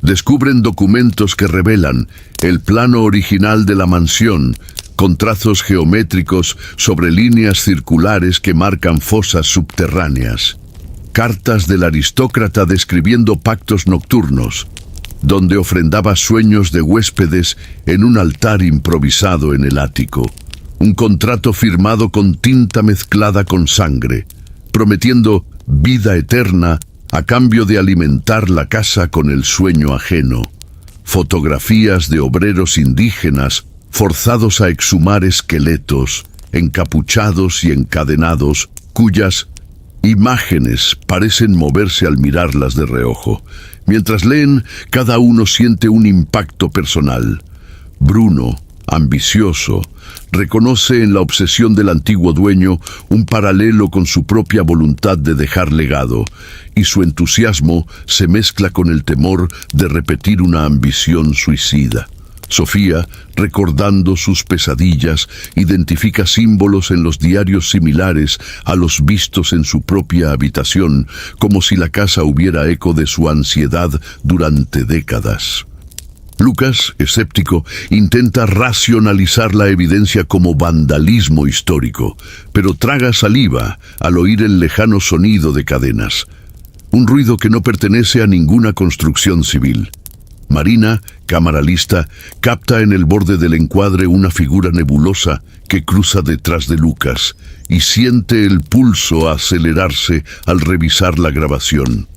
Descubren documentos que revelan el plano original de la mansión, con trazos geométricos sobre líneas circulares que marcan fosas subterráneas. Cartas del aristócrata describiendo pactos nocturnos, donde ofrendaba sueños de huéspedes en un altar improvisado en el ático. Un contrato firmado con tinta mezclada con sangre, prometiendo vida eterna a cambio de alimentar la casa con el sueño ajeno. Fotografías de obreros indígenas forzados a exhumar esqueletos, encapuchados y encadenados, cuyas imágenes parecen moverse al mirarlas de reojo. Mientras leen, cada uno siente un impacto personal. Bruno, ambicioso, reconoce en la obsesión del antiguo dueño un paralelo con su propia voluntad de dejar legado, y su entusiasmo se mezcla con el temor de repetir una ambición suicida. Sofía, recordando sus pesadillas, identifica símbolos en los diarios similares a los vistos en su propia habitación, como si la casa hubiera eco de su ansiedad durante décadas. Lucas, escéptico, intenta racionalizar la evidencia como vandalismo histórico, pero traga saliva al oír el lejano sonido de cadenas. Un ruido que no pertenece a ninguna construcción civil. Marina, cámara lista, capta en el borde del encuadre una figura nebulosa que cruza detrás de Lucas y siente el pulso acelerarse al revisar la grabación.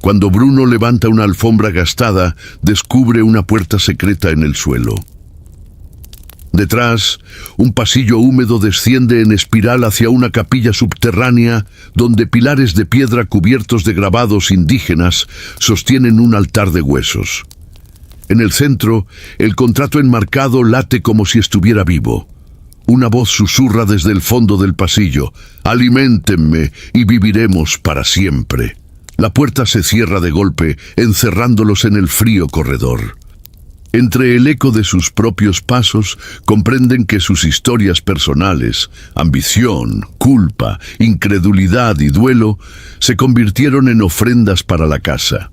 Cuando Bruno levanta una alfombra gastada, descubre una puerta secreta en el suelo. Detrás, un pasillo húmedo desciende en espiral hacia una capilla subterránea donde pilares de piedra cubiertos de grabados indígenas sostienen un altar de huesos. En el centro, el contrato enmarcado late como si estuviera vivo. Una voz susurra desde el fondo del pasillo: «Aliméntenme y viviremos para siempre». La puerta se cierra de golpe, encerrándolos en el frío corredor. Entre el eco de sus propios pasos, comprenden que sus historias personales, ambición, culpa, incredulidad y duelo, se convirtieron en ofrendas para la casa.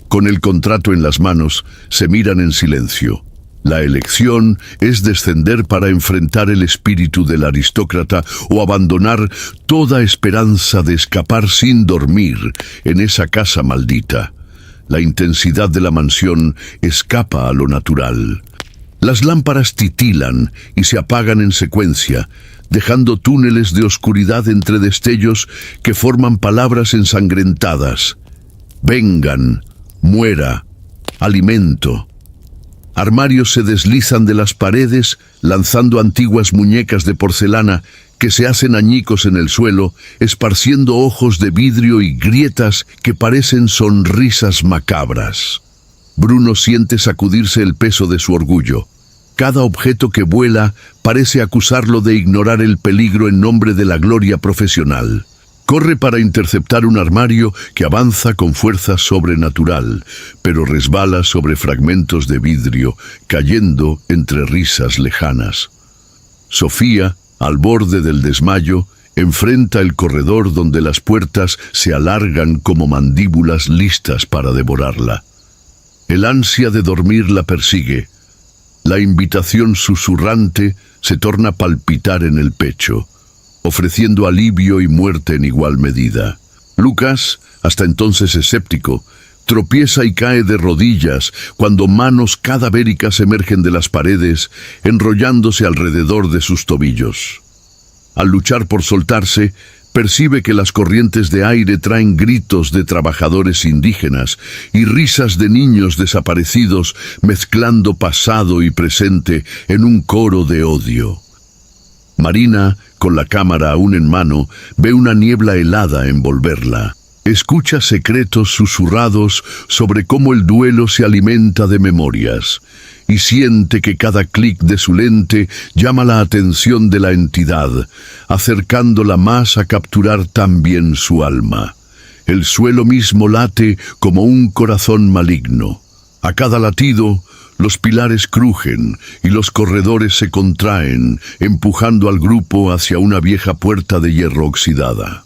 Con el contrato en las manos, se miran en silencio. La elección es descender para enfrentar el espíritu del aristócrata o abandonar toda esperanza de escapar sin dormir en esa casa maldita. La intensidad de la mansión escapa a lo natural. Las lámparas titilan y se apagan en secuencia, dejando túneles de oscuridad entre destellos que forman palabras ensangrentadas. Vengan, muera, alimento. Armarios se deslizan de las paredes, lanzando antiguas muñecas de porcelana que se hacen añicos en el suelo, esparciendo ojos de vidrio y grietas que parecen sonrisas macabras. Bruno siente sacudirse el peso de su orgullo. Cada objeto que vuela parece acusarlo de ignorar el peligro en nombre de la gloria profesional. Corre para interceptar un armario que avanza con fuerza sobrenatural, pero resbala sobre fragmentos de vidrio, cayendo entre risas lejanas. Sofía, al borde del desmayo, enfrenta el corredor donde las puertas se alargan como mandíbulas listas para devorarla. El ansia de dormir la persigue. La invitación susurrante se torna palpitar en el pecho, ofreciendo alivio y muerte en igual medida. Lucas, hasta entonces escéptico, tropieza y cae de rodillas cuando manos cadavéricas emergen de las paredes, enrollándose alrededor de sus tobillos. Al luchar por soltarse, percibe que las corrientes de aire traen gritos de trabajadores indígenas y risas de niños desaparecidos mezclando pasado y presente en un coro de odio. Marina, con la cámara aún en mano, ve una niebla helada envolverla. Escucha secretos susurrados sobre cómo el duelo se alimenta de memorias, y siente que cada clic de su lente llama la atención de la entidad, acercándola más a capturar también su alma. El suelo mismo late como un corazón maligno. A cada latido, los pilares crujen y los corredores se contraen, empujando al grupo hacia una vieja puerta de hierro oxidada.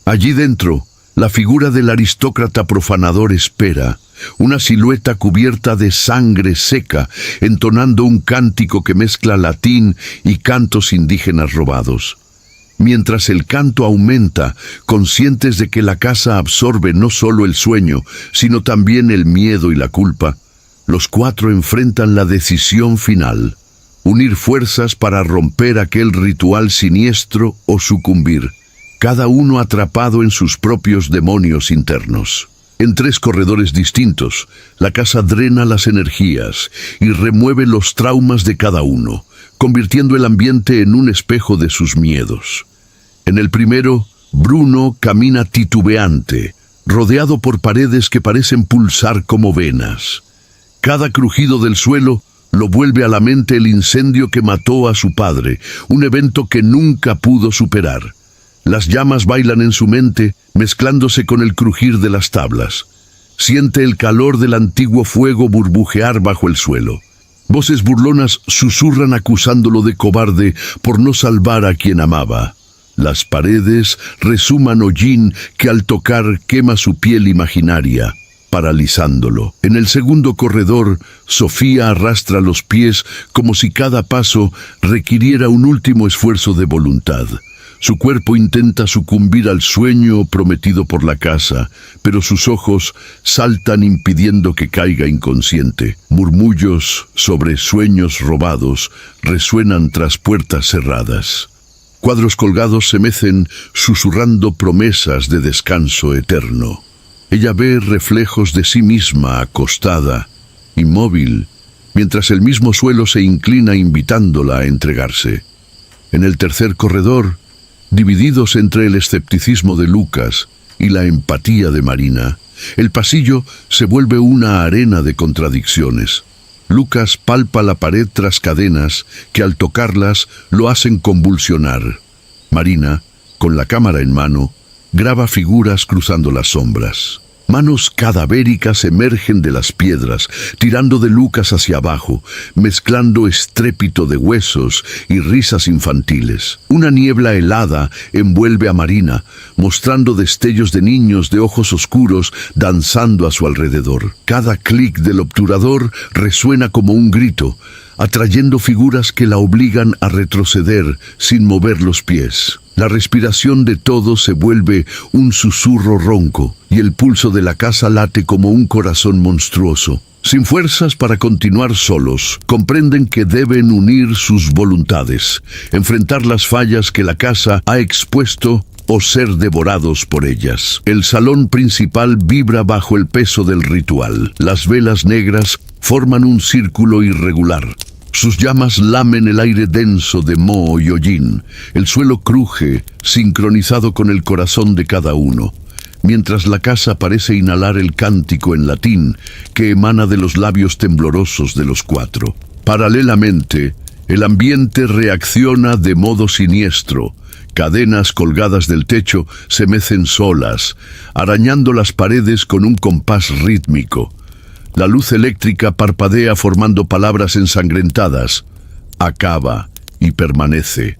Allí dentro, la figura del aristócrata profanador espera, una silueta cubierta de sangre seca, entonando un cántico que mezcla latín y cantos indígenas robados. Mientras el canto aumenta, conscientes de que la casa absorbe no solo el sueño, sino también el miedo y la culpa, los cuatro enfrentan la decisión final: unir fuerzas para romper aquel ritual siniestro o sucumbir, cada uno atrapado en sus propios demonios internos. En 3 corredores distintos, la casa drena las energías y remueve los traumas de cada uno, convirtiendo el ambiente en un espejo de sus miedos. En el primero, Bruno camina titubeante, rodeado por paredes que parecen pulsar como venas. Cada crujido del suelo lo vuelve a la mente el incendio que mató a su padre, un evento que nunca pudo superar. Las llamas bailan en su mente, mezclándose con el crujir de las tablas. Siente el calor del antiguo fuego burbujear bajo el suelo. Voces burlonas susurran acusándolo de cobarde por no salvar a quien amaba. Las paredes resuman hollín que al tocar quema su piel imaginaria, paralizándolo. En el segundo corredor, Sofía arrastra los pies como si cada paso requiriera un último esfuerzo de voluntad. Su cuerpo intenta sucumbir al sueño prometido por la casa, pero sus ojos saltan impidiendo que caiga inconsciente. Murmullos sobre sueños robados resuenan tras puertas cerradas. Cuadros colgados se mecen susurrando promesas de descanso eterno. Ella ve reflejos de sí misma acostada, inmóvil, mientras el mismo suelo se inclina invitándola a entregarse. En el tercer corredor, divididos entre el escepticismo de Lucas y la empatía de Marina, el pasillo se vuelve una arena de contradicciones. Lucas palpa la pared tras cadenas que al tocarlas lo hacen convulsionar. Marina, con la cámara en mano, graba figuras cruzando las sombras. Manos cadavéricas emergen de las piedras, tirando de Lucas hacia abajo, mezclando estrépito de huesos y risas infantiles. Una niebla helada envuelve a Marina, mostrando destellos de niños de ojos oscuros danzando a su alrededor. Cada clic del obturador resuena como un grito, atrayendo figuras que la obligan a retroceder sin mover los pies. La respiración de todos se vuelve un susurro ronco y el pulso de la casa late como un corazón monstruoso. Sin fuerzas para continuar solos, comprenden que deben unir sus voluntades, enfrentar las fallas que la casa ha expuesto o ser devorados por ellas. El salón principal vibra bajo el peso del ritual. Las velas negras forman un círculo irregular. Sus llamas lamen el aire denso de moho y hollín. El suelo cruje, sincronizado con el corazón de cada uno, mientras la casa parece inhalar el cántico en latín que emana de los labios temblorosos de los cuatro. Paralelamente, el ambiente reacciona de modo siniestro. Cadenas colgadas del techo se mecen solas, arañando las paredes con un compás rítmico. La luz eléctrica parpadea formando palabras ensangrentadas. Acaba y permanece.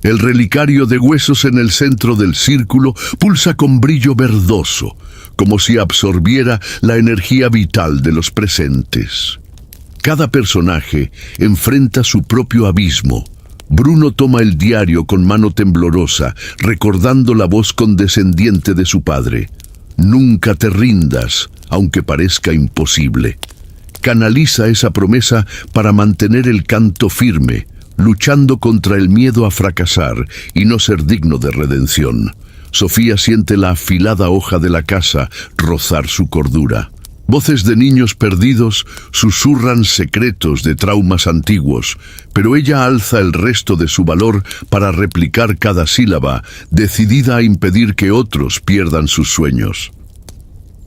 El relicario de huesos en el centro del círculo pulsa con brillo verdoso, como si absorbiera la energía vital de los presentes. Cada personaje enfrenta su propio abismo. Bruno toma el diario con mano temblorosa, recordando la voz condescendiente de su padre. Nunca te rindas, aunque parezca imposible. Canaliza esa promesa para mantener el canto firme, luchando contra el miedo a fracasar y no ser digno de redención. Sofía siente la afilada hoja de la casa rozar su cordura. Voces de niños perdidos susurran secretos de traumas antiguos, pero ella alza el resto de su valor para replicar cada sílaba, decidida a impedir que otros pierdan sus sueños.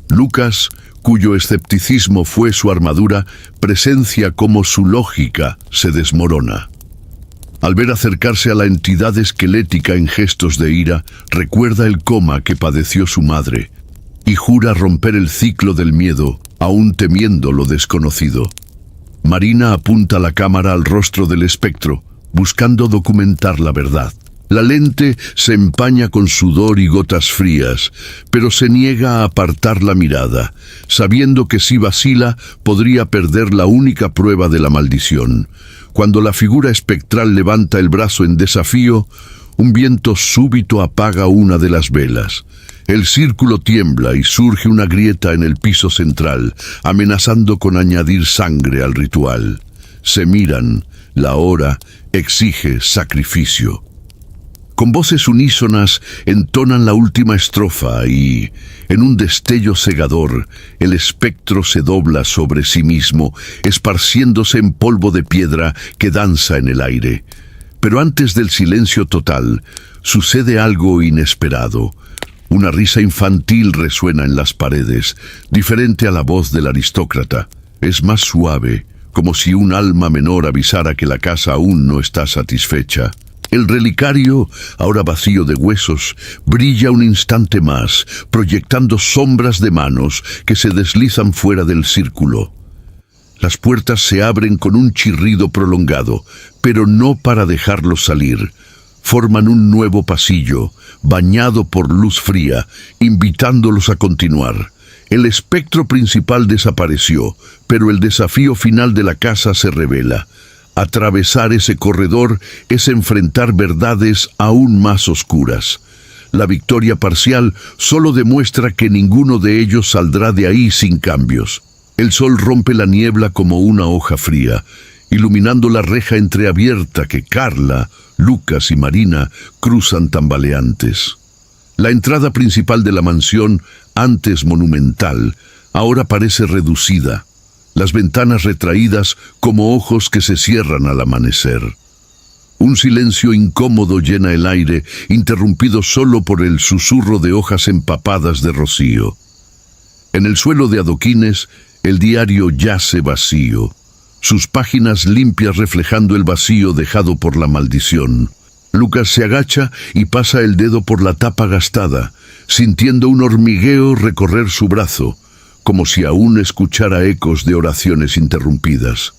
Lucas cuyo escepticismo fue su armadura, presencia cómo su lógica se desmorona. Al ver acercarse a la entidad esquelética en gestos de ira, recuerda el coma que padeció su madre y jura romper el ciclo del miedo, aún temiendo lo desconocido. Marina apunta la cámara al rostro del espectro, buscando documentar la verdad. La lente se empaña con sudor y gotas frías, pero se niega a apartar la mirada, sabiendo que si vacila podría perder la única prueba de la maldición. Cuando la figura espectral levanta el brazo en desafío, un viento súbito apaga una de las velas. El círculo tiembla y surge una grieta en el piso central, amenazando con añadir sangre al ritual. Se miran, la hora exige sacrificio. Con voces unísonas entonan la última estrofa y, en un destello cegador, el espectro se dobla sobre sí mismo, esparciéndose en polvo de piedra que danza en el aire. Pero antes del silencio total, sucede algo inesperado. Una risa infantil resuena en las paredes, diferente a la voz del aristócrata. Es más suave, como si un alma menor avisara que la casa aún no está satisfecha. El relicario, ahora vacío de huesos, brilla un instante más, proyectando sombras de manos que se deslizan fuera del círculo. Las puertas se abren con un chirrido prolongado, pero no para dejarlos salir. Forman un nuevo pasillo, bañado por luz fría, invitándolos a continuar. El espectro principal desapareció, pero el desafío final de la casa se revela. Atravesar ese corredor es enfrentar verdades aún más oscuras. La victoria parcial solo demuestra que ninguno de ellos saldrá de ahí sin cambios. El sol rompe la niebla como una hoja fría, iluminando la reja entreabierta que Carla, Lucas y Marina cruzan tambaleantes. La entrada principal de la mansión, antes monumental, ahora parece reducida. Las ventanas retraídas como ojos que se cierran al amanecer. Un silencio incómodo llena el aire, interrumpido solo por el susurro de hojas empapadas de rocío. En el suelo de adoquines, el diario yace vacío, sus páginas limpias reflejando el vacío dejado por la maldición. Lucas se agacha y pasa el dedo por la tapa gastada, sintiendo un hormigueo recorrer su brazo, como si aún escuchara ecos de oraciones interrumpidas.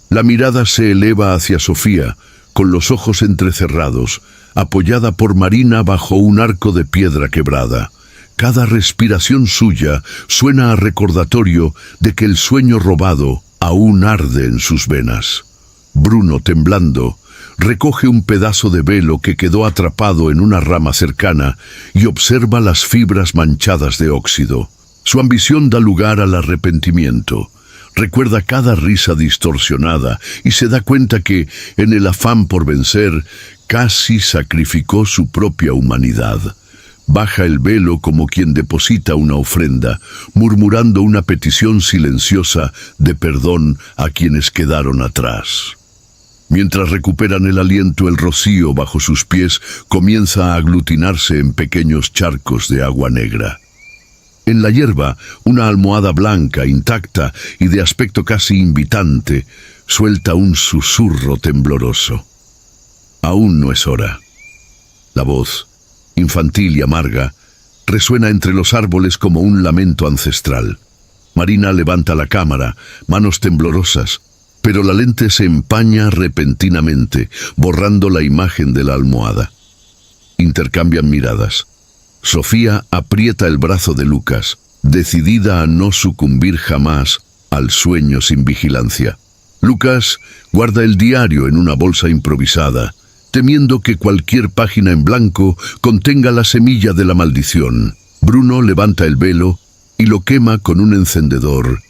La mirada se eleva hacia Sofía, con los ojos entrecerrados, apoyada por Marina bajo un arco de piedra quebrada. Cada respiración suya suena a recordatorio de que el sueño robado aún arde en sus venas. Bruno, temblando, recoge un pedazo de velo que quedó atrapado en una rama cercana y observa las fibras manchadas de óxido. Su ambición da lugar al arrepentimiento. Recuerda cada risa distorsionada y se da cuenta que, en el afán por vencer, casi sacrificó su propia humanidad. Baja el velo como quien deposita una ofrenda, murmurando una petición silenciosa de perdón a quienes quedaron atrás. Mientras recuperan el aliento, el rocío bajo sus pies comienza a aglutinarse en pequeños charcos de agua negra. En la hierba, una almohada blanca, intacta y de aspecto casi invitante, suelta un susurro tembloroso. Aún no es hora. La voz, infantil y amarga, resuena entre los árboles como un lamento ancestral. Marina levanta la cámara, manos temblorosas, pero la lente se empaña repentinamente, borrando la imagen de la almohada. Intercambian miradas. Sofía aprieta el brazo de Lucas, decidida a no sucumbir jamás al sueño sin vigilancia. Lucas guarda el diario en una bolsa improvisada, temiendo que cualquier página en blanco contenga la semilla de la maldición. Bruno levanta el velo y lo quema con un encendedor,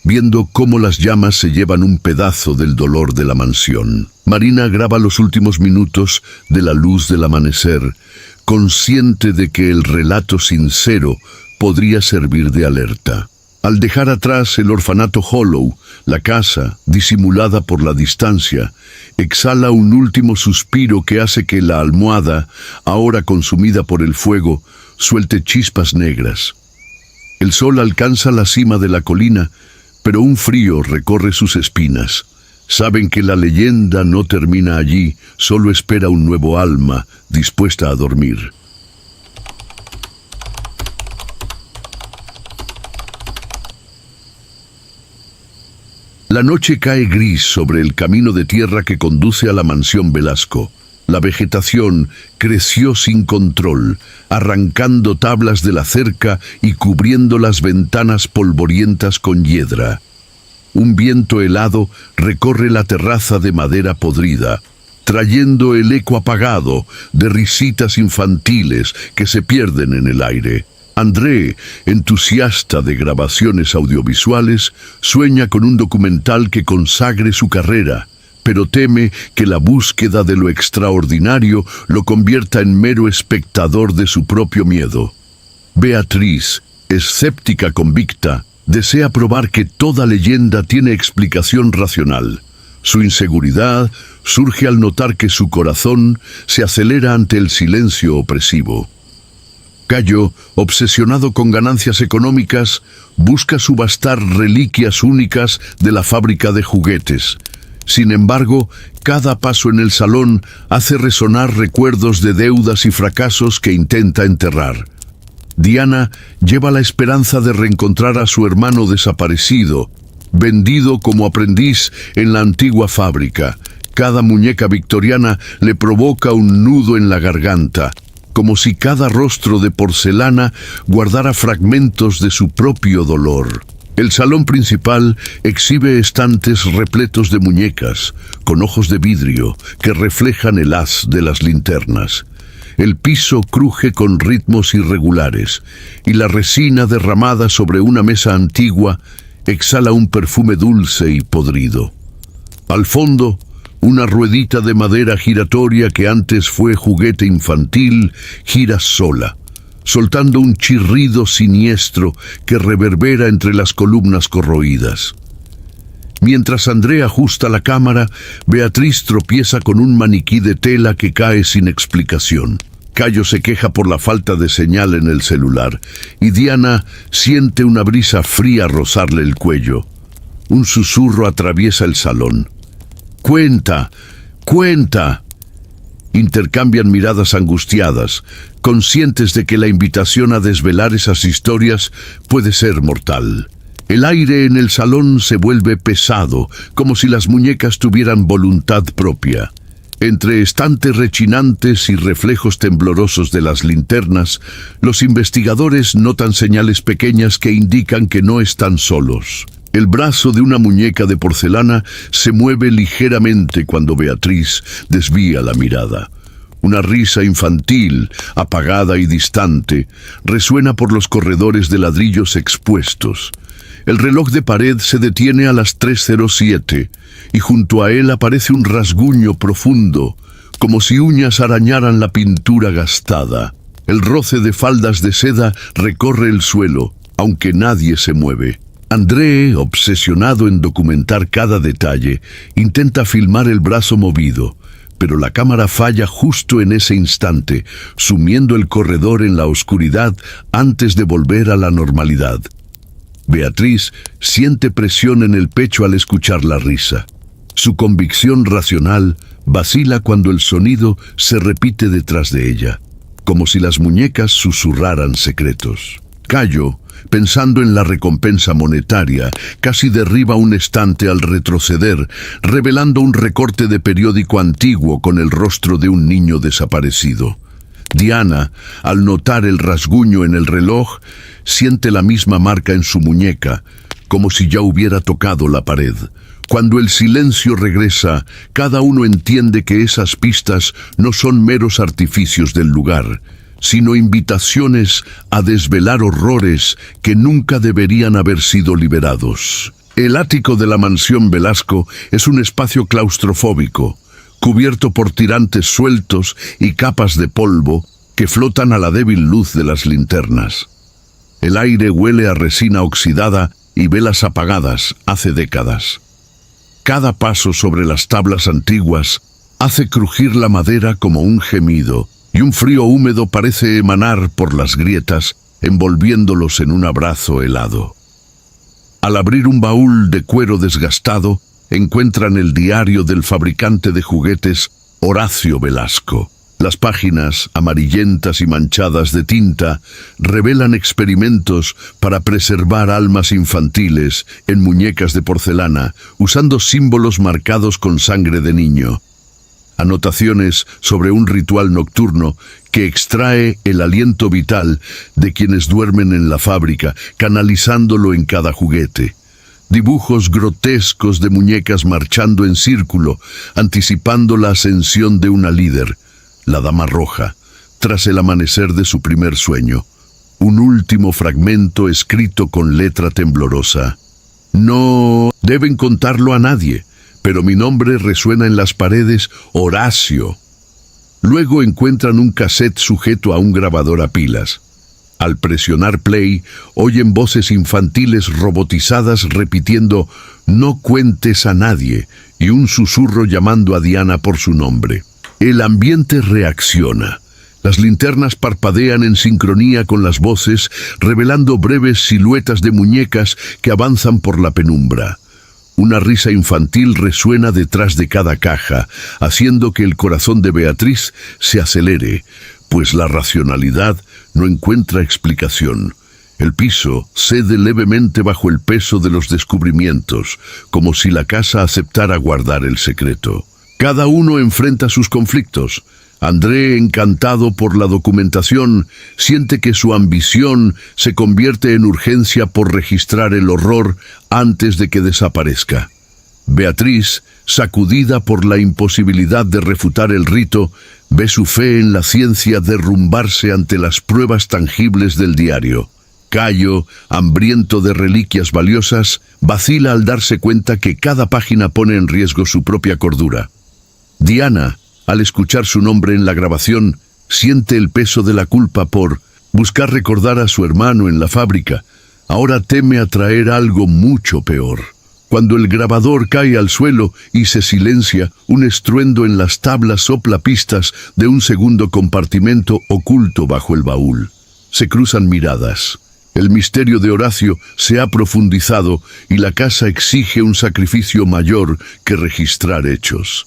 viendo cómo las llamas se llevan un pedazo del dolor de la mansión. Marina graba los últimos minutos de la luz del amanecer, consciente de que el relato sincero podría servir de alerta. Al dejar atrás el orfanato Hollow, la casa, disimulada por la distancia, exhala un último suspiro que hace que la almohada, ahora consumida por el fuego, suelte chispas negras. El sol alcanza la cima de la colina, pero un frío recorre sus espinas. Saben que la leyenda no termina allí, solo espera un nuevo alma dispuesta a dormir. La noche cae gris sobre el camino de tierra que conduce a la mansión Velasco. La vegetación creció sin control, arrancando tablas de la cerca y cubriendo las ventanas polvorientas con hiedra. Un viento helado recorre la terraza de madera podrida, trayendo el eco apagado de risitas infantiles que se pierden en el aire. André, entusiasta de grabaciones audiovisuales, sueña con un documental que consagre su carrera, pero teme que la búsqueda de lo extraordinario lo convierta en mero espectador de su propio miedo. Beatriz, escéptica convicta, desea probar que toda leyenda tiene explicación racional. Su inseguridad surge al notar que su corazón se acelera ante el silencio opresivo. Cayo, obsesionado con ganancias económicas, busca subastar reliquias únicas de la fábrica de juguetes. Sin embargo, cada paso en el salón hace resonar recuerdos de deudas y fracasos que intenta enterrar. Diana lleva la esperanza de reencontrar a su hermano desaparecido, vendido como aprendiz en la antigua fábrica. Cada muñeca victoriana le provoca un nudo en la garganta, como si cada rostro de porcelana guardara fragmentos de su propio dolor. El salón principal exhibe estantes repletos de muñecas, con ojos de vidrio, que reflejan el haz de las linternas. El piso cruje con ritmos irregulares, y la resina derramada sobre una mesa antigua exhala un perfume dulce y podrido. Al fondo, una ruedita de madera giratoria que antes fue juguete infantil gira sola, soltando un chirrido siniestro que reverbera entre las columnas corroídas. Mientras André ajusta la cámara, Beatriz tropieza con un maniquí de tela que cae sin explicación. Cayo se queja por la falta de señal en el celular, y Diana siente una brisa fría rozarle el cuello. Un susurro atraviesa el salón. ¡Cuenta! ¡Cuenta! Intercambian miradas angustiadas, conscientes de que la invitación a desvelar esas historias puede ser mortal. El aire en el salón se vuelve pesado, como si las muñecas tuvieran voluntad propia. Entre estantes rechinantes y reflejos temblorosos de las linternas, los investigadores notan señales pequeñas que indican que no están solos. El brazo de una muñeca de porcelana se mueve ligeramente cuando Beatriz desvía la mirada. Una risa infantil, apagada y distante, resuena por los corredores de ladrillos expuestos. El reloj de pared se detiene a las 3:07 y junto a él aparece un rasguño profundo, como si uñas arañaran la pintura gastada. El roce de faldas de seda recorre el suelo, aunque nadie se mueve. André, obsesionado en documentar cada detalle, intenta filmar el brazo movido, pero la cámara falla justo en ese instante, sumiendo el corredor en la oscuridad antes de volver a la normalidad. Beatriz siente presión en el pecho al escuchar la risa. Su convicción racional vacila cuando el sonido se repite detrás de ella, como si las muñecas susurraran secretos. Cayo, pensando en la recompensa monetaria, casi derriba un estante al retroceder, revelando un recorte de periódico antiguo con el rostro de un niño desaparecido. Diana, al notar el rasguño en el reloj, siente la misma marca en su muñeca, como si ya hubiera tocado la pared. Cuando el silencio regresa, cada uno entiende que esas pistas no son meros artificios del lugar, sino invitaciones a desvelar horrores que nunca deberían haber sido liberados. El ático de la mansión Velasco es un espacio claustrofóbico, cubierto por tirantes sueltos y capas de polvo que flotan a la débil luz de las linternas. El aire huele a resina oxidada y velas apagadas hace décadas. Cada paso sobre las tablas antiguas hace crujir la madera como un gemido, y un frío húmedo parece emanar por las grietas, envolviéndolos en un abrazo helado. Al abrir un baúl de cuero desgastado, encuentran el diario del fabricante de juguetes Horacio Velasco. Las páginas, amarillentas y manchadas de tinta, revelan experimentos para preservar almas infantiles en muñecas de porcelana, usando símbolos marcados con sangre de niño. Anotaciones sobre un ritual nocturno que extrae el aliento vital de quienes duermen en la fábrica, canalizándolo en cada juguete. Dibujos grotescos de muñecas marchando en círculo, anticipando la ascensión de una líder, la Dama Roja, tras el amanecer de su primer sueño. Un último fragmento escrito con letra temblorosa. No deben contarlo a nadie, pero mi nombre resuena en las paredes, Horacio. Luego encuentran un cassette sujeto a un grabador a pilas. Al presionar play, oyen voces infantiles robotizadas repitiendo «No cuentes a nadie» y un susurro llamando a Diana por su nombre. El ambiente reacciona. Las linternas parpadean en sincronía con las voces, revelando breves siluetas de muñecas que avanzan por la penumbra. Una risa infantil resuena detrás de cada caja, haciendo que el corazón de Beatriz se acelere, pues la racionalidad no encuentra explicación. El piso cede levemente bajo el peso de los descubrimientos, como si la casa aceptara guardar el secreto. Cada uno enfrenta sus conflictos. André, encantado por la documentación, siente que su ambición se convierte en urgencia por registrar el horror antes de que desaparezca. Beatriz, sacudida por la imposibilidad de refutar el rito, ve su fe en la ciencia derrumbarse ante las pruebas tangibles del diario. Cayo, hambriento de reliquias valiosas, vacila al darse cuenta que cada página pone en riesgo su propia cordura. Diana, al escuchar su nombre en la grabación, siente el peso de la culpa por buscar recordar a su hermano en la fábrica. Ahora teme atraer algo mucho peor. Cuando el grabador cae al suelo y se silencia, un estruendo en las tablas sopla pistas de un segundo compartimento oculto bajo el baúl. Se cruzan miradas. El misterio de Horacio se ha profundizado y la casa exige un sacrificio mayor que registrar hechos.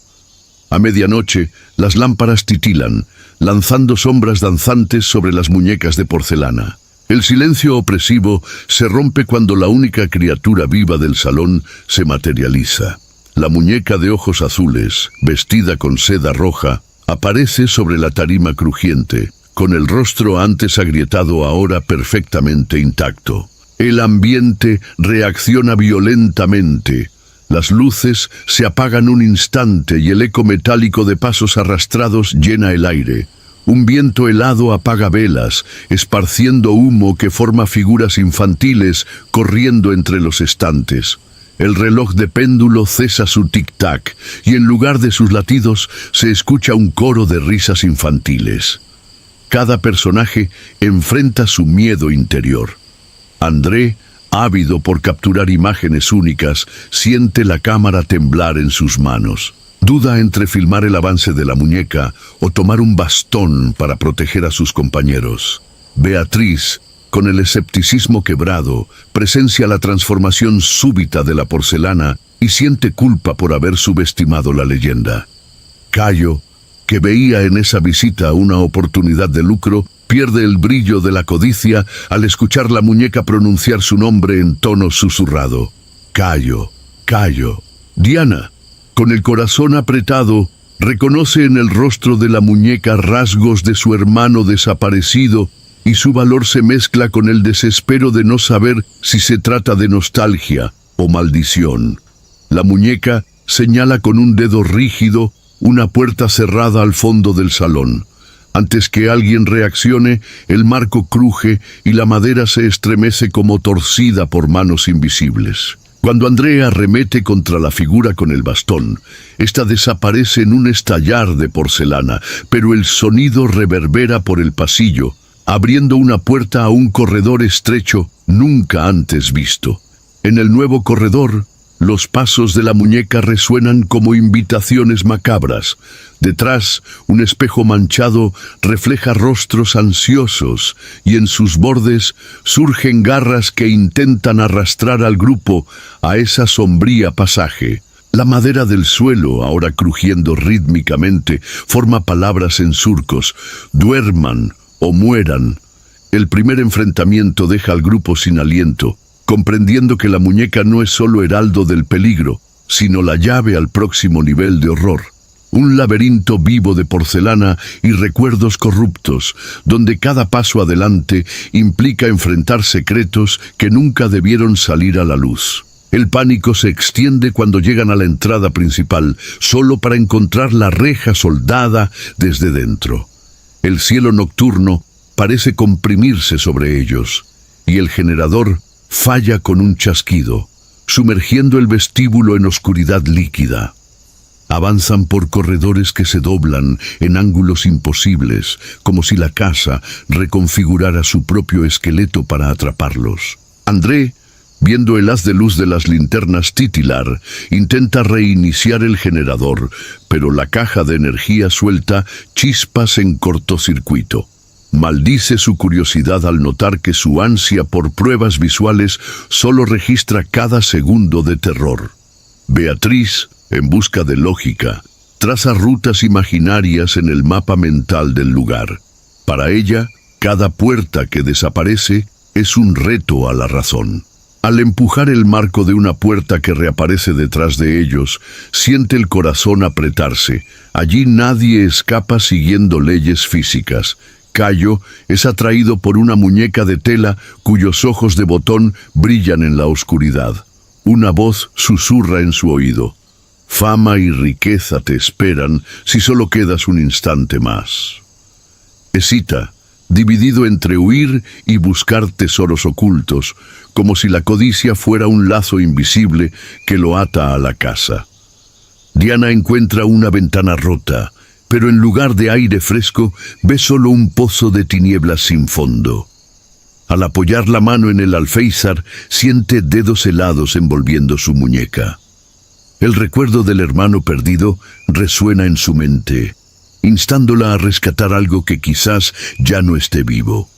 A medianoche, las lámparas titilan, lanzando sombras danzantes sobre las muñecas de porcelana. El silencio opresivo se rompe cuando la única criatura viva del salón se materializa. La muñeca de ojos azules, vestida con seda roja, aparece sobre la tarima crujiente, con el rostro antes agrietado ahora perfectamente intacto. El ambiente reacciona violentamente. Las luces se apagan un instante y el eco metálico de pasos arrastrados llena el aire. Un viento helado apaga velas, esparciendo humo que forma figuras infantiles corriendo entre los estantes. El reloj de péndulo cesa su tic-tac y en lugar de sus latidos se escucha un coro de risas infantiles. Cada personaje enfrenta su miedo interior. André, ávido por capturar imágenes únicas, siente la cámara temblar en sus manos. Duda entre filmar el avance de la muñeca o tomar un bastón para proteger a sus compañeros. Beatriz, con el escepticismo quebrado, presencia la transformación súbita de la porcelana y siente culpa por haber subestimado la leyenda. Cayo, que veía en esa visita una oportunidad de lucro, pierde el brillo de la codicia al escuchar la muñeca pronunciar su nombre en tono susurrado. Cayo, Cayo. Diana, con el corazón apretado, reconoce en el rostro de la muñeca rasgos de su hermano desaparecido y su valor se mezcla con el desespero de no saber si se trata de nostalgia o maldición. La muñeca señala con un dedo rígido una puerta cerrada al fondo del salón. Antes que alguien reaccione, el marco cruje y la madera se estremece como torcida por manos invisibles. Cuando Andrea arremete contra la figura con el bastón, ésta desaparece en un estallar de porcelana, pero el sonido reverbera por el pasillo, abriendo una puerta a un corredor estrecho nunca antes visto. En el nuevo corredor, Los pasos de la muñeca resuenan como invitaciones macabras. Detrás, un espejo manchado refleja rostros ansiosos y en sus bordes surgen garras que intentan arrastrar al grupo a esa sombría pasaje. La madera del suelo, ahora crujiendo rítmicamente, forma palabras en surcos: duerman o mueran. El primer enfrentamiento deja al grupo sin aliento, comprendiendo que la muñeca no es solo heraldo del peligro, sino la llave al próximo nivel de horror. Un laberinto vivo de porcelana y recuerdos corruptos, donde cada paso adelante implica enfrentar secretos que nunca debieron salir a la luz. El pánico se extiende cuando llegan a la entrada principal, solo para encontrar la reja soldada desde dentro. El cielo nocturno parece comprimirse sobre ellos, y el generador falla con un chasquido, sumergiendo el vestíbulo en oscuridad líquida. Avanzan por corredores que se doblan en ángulos imposibles, como si la casa reconfigurara su propio esqueleto para atraparlos. André, viendo el haz de luz de las linternas titilar, intenta reiniciar el generador, pero la caja de energía suelta chispas en cortocircuito. Maldice su curiosidad al notar que su ansia por pruebas visuales solo registra cada segundo de terror. Beatriz, en busca de lógica, traza rutas imaginarias en el mapa mental del lugar. Para ella, cada puerta que desaparece es un reto a la razón. Al empujar el marco de una puerta que reaparece detrás de ellos, siente el corazón apretarse. Allí nadie escapa siguiendo leyes físicas. Cayo es atraído por una muñeca de tela cuyos ojos de botón brillan en la oscuridad. Una voz susurra en su oído: fama y riqueza te esperan si solo quedas un instante más. Hesita, dividido entre huir y buscar tesoros ocultos, como si la codicia fuera un lazo invisible que lo ata a la casa. Diana encuentra una ventana rota, pero en lugar de aire fresco, ve solo un pozo de tinieblas sin fondo. Al apoyar la mano en el alféizar, siente dedos helados envolviendo su muñeca. El recuerdo del hermano perdido resuena en su mente, instándola a rescatar algo que quizás ya no esté vivo.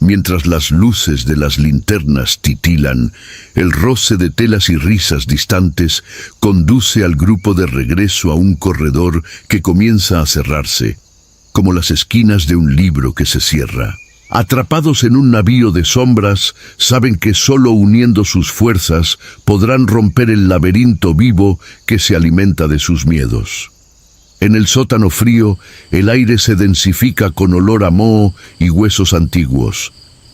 Mientras las luces de las linternas titilan, el roce de telas y risas distantes conduce al grupo de regreso a un corredor que comienza a cerrarse, como las esquinas de un libro que se cierra. Atrapados en un navío de sombras, saben que solo uniendo sus fuerzas podrán romper el laberinto vivo que se alimenta de sus miedos. En el sótano frío, el aire se densifica con olor a moho y huesos antiguos.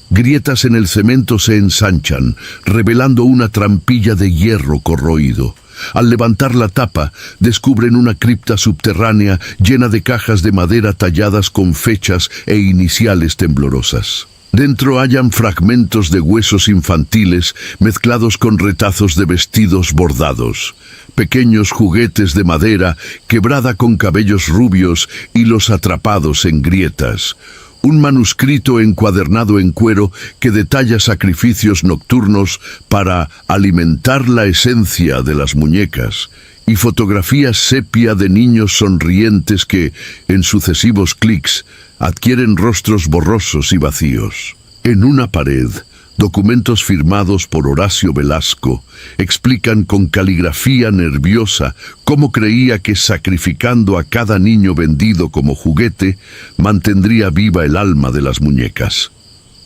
Grietas en el cemento se ensanchan, revelando una trampilla de hierro corroído. Al levantar la tapa, descubren una cripta subterránea llena de cajas de madera talladas con fechas e iniciales temblorosas. Dentro hallan fragmentos de huesos infantiles mezclados con retazos de vestidos bordados, pequeños juguetes de madera quebrada con cabellos rubios y los atrapados en grietas. Un manuscrito encuadernado en cuero que detalla sacrificios nocturnos para alimentar la esencia de las muñecas, y fotografías sepia de niños sonrientes que, en sucesivos clics, adquieren rostros borrosos y vacíos. En una pared, documentos firmados por Horacio Velasco explican con caligrafía nerviosa cómo creía que sacrificando a cada niño vendido como juguete mantendría viva el alma de las muñecas.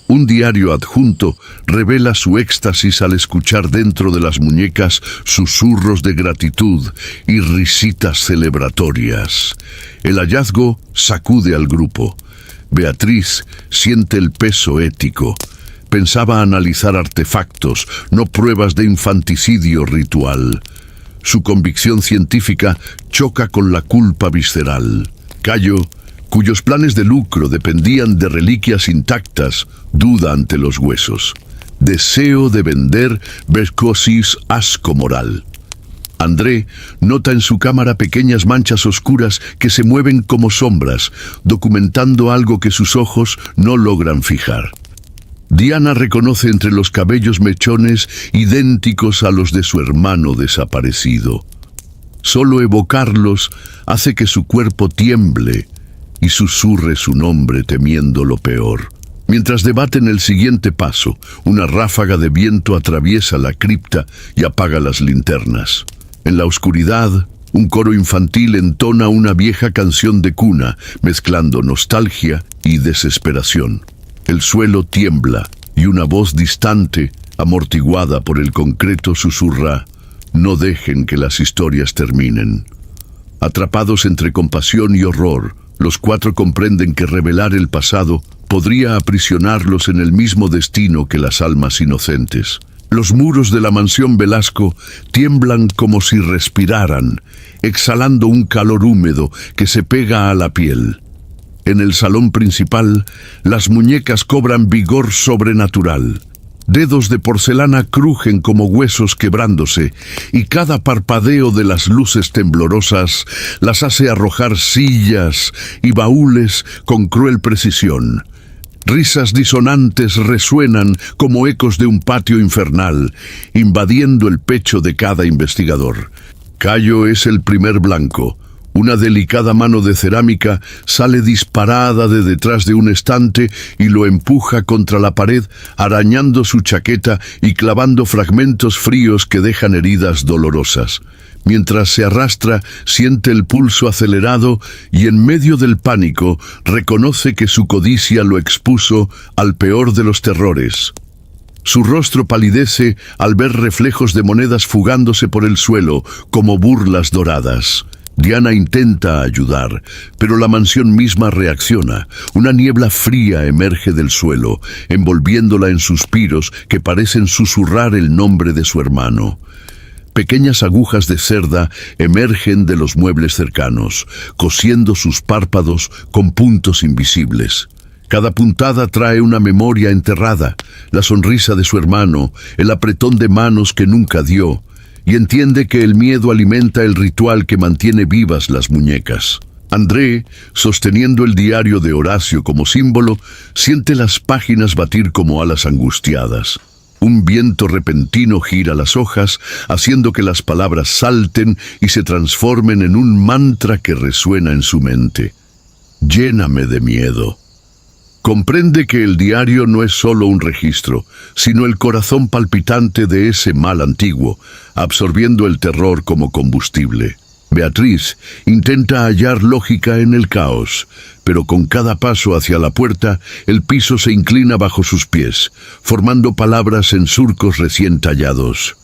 Un diario adjunto revela su éxtasis al escuchar dentro de las muñecas susurros de gratitud y risitas celebratorias. El hallazgo sacude al grupo. Beatriz siente el peso ético. Pensaba analizar artefactos, no pruebas de infanticidio ritual. Su convicción científica choca con la culpa visceral. Cayo, cuyos planes de lucro dependían de reliquias intactas, duda ante los huesos. Deseo de vender versus asco moral. André nota en su cámara pequeñas manchas oscuras que se mueven como sombras, documentando algo que sus ojos no logran fijar. Diana reconoce entre los cabellos mechones idénticos a los de su hermano desaparecido. Solo evocarlos hace que su cuerpo tiemble y susurre su nombre temiendo lo peor. Mientras debaten el siguiente paso, una ráfaga de viento atraviesa la cripta y apaga las linternas. En la oscuridad, un coro infantil entona una vieja canción de cuna, mezclando nostalgia y desesperación. El suelo tiembla y una voz distante, amortiguada por el concreto, susurra: «No dejen que las historias terminen». Atrapados entre compasión y horror, los cuatro comprenden que revelar el pasado podría aprisionarlos en el mismo destino que las almas inocentes. Los muros de la mansión Velasco tiemblan como si respiraran, exhalando un calor húmedo que se pega a la piel. En el salón principal, las muñecas cobran vigor sobrenatural. Dedos de porcelana crujen como huesos quebrándose, y cada parpadeo de las luces temblorosas las hace arrojar sillas y baúles con cruel precisión. Risas disonantes resuenan como ecos de un patio infernal, invadiendo el pecho de cada investigador. Cayo es el primer blanco. Una delicada mano de cerámica sale disparada de detrás de un estante y lo empuja contra la pared, arañando su chaqueta y clavando fragmentos fríos que dejan heridas dolorosas. Mientras se arrastra, siente el pulso acelerado y en medio del pánico reconoce que su codicia lo expuso al peor de los terrores. Su rostro palidece al ver reflejos de monedas fugándose por el suelo como burlas doradas. Diana intenta ayudar, pero la mansión misma reacciona. Una niebla fría emerge del suelo, envolviéndola en suspiros que parecen susurrar el nombre de su hermano. Pequeñas agujas de cerda emergen de los muebles cercanos, cosiendo sus párpados con puntos invisibles. Cada puntada trae una memoria enterrada, la sonrisa de su hermano, el apretón de manos que nunca dio, y entiende que el miedo alimenta el ritual que mantiene vivas las muñecas. André, sosteniendo el diario de Horacio como símbolo, siente las páginas batir como alas angustiadas. Un viento repentino gira las hojas, haciendo que las palabras salten y se transformen en un mantra que resuena en su mente. «Lléname de miedo». Comprende que el diario no es solo un registro, sino el corazón palpitante de ese mal antiguo, absorbiendo el terror como combustible. Beatriz intenta hallar lógica en el caos, pero con cada paso hacia la puerta, el piso se inclina bajo sus pies, formando palabras en surcos recién tallados.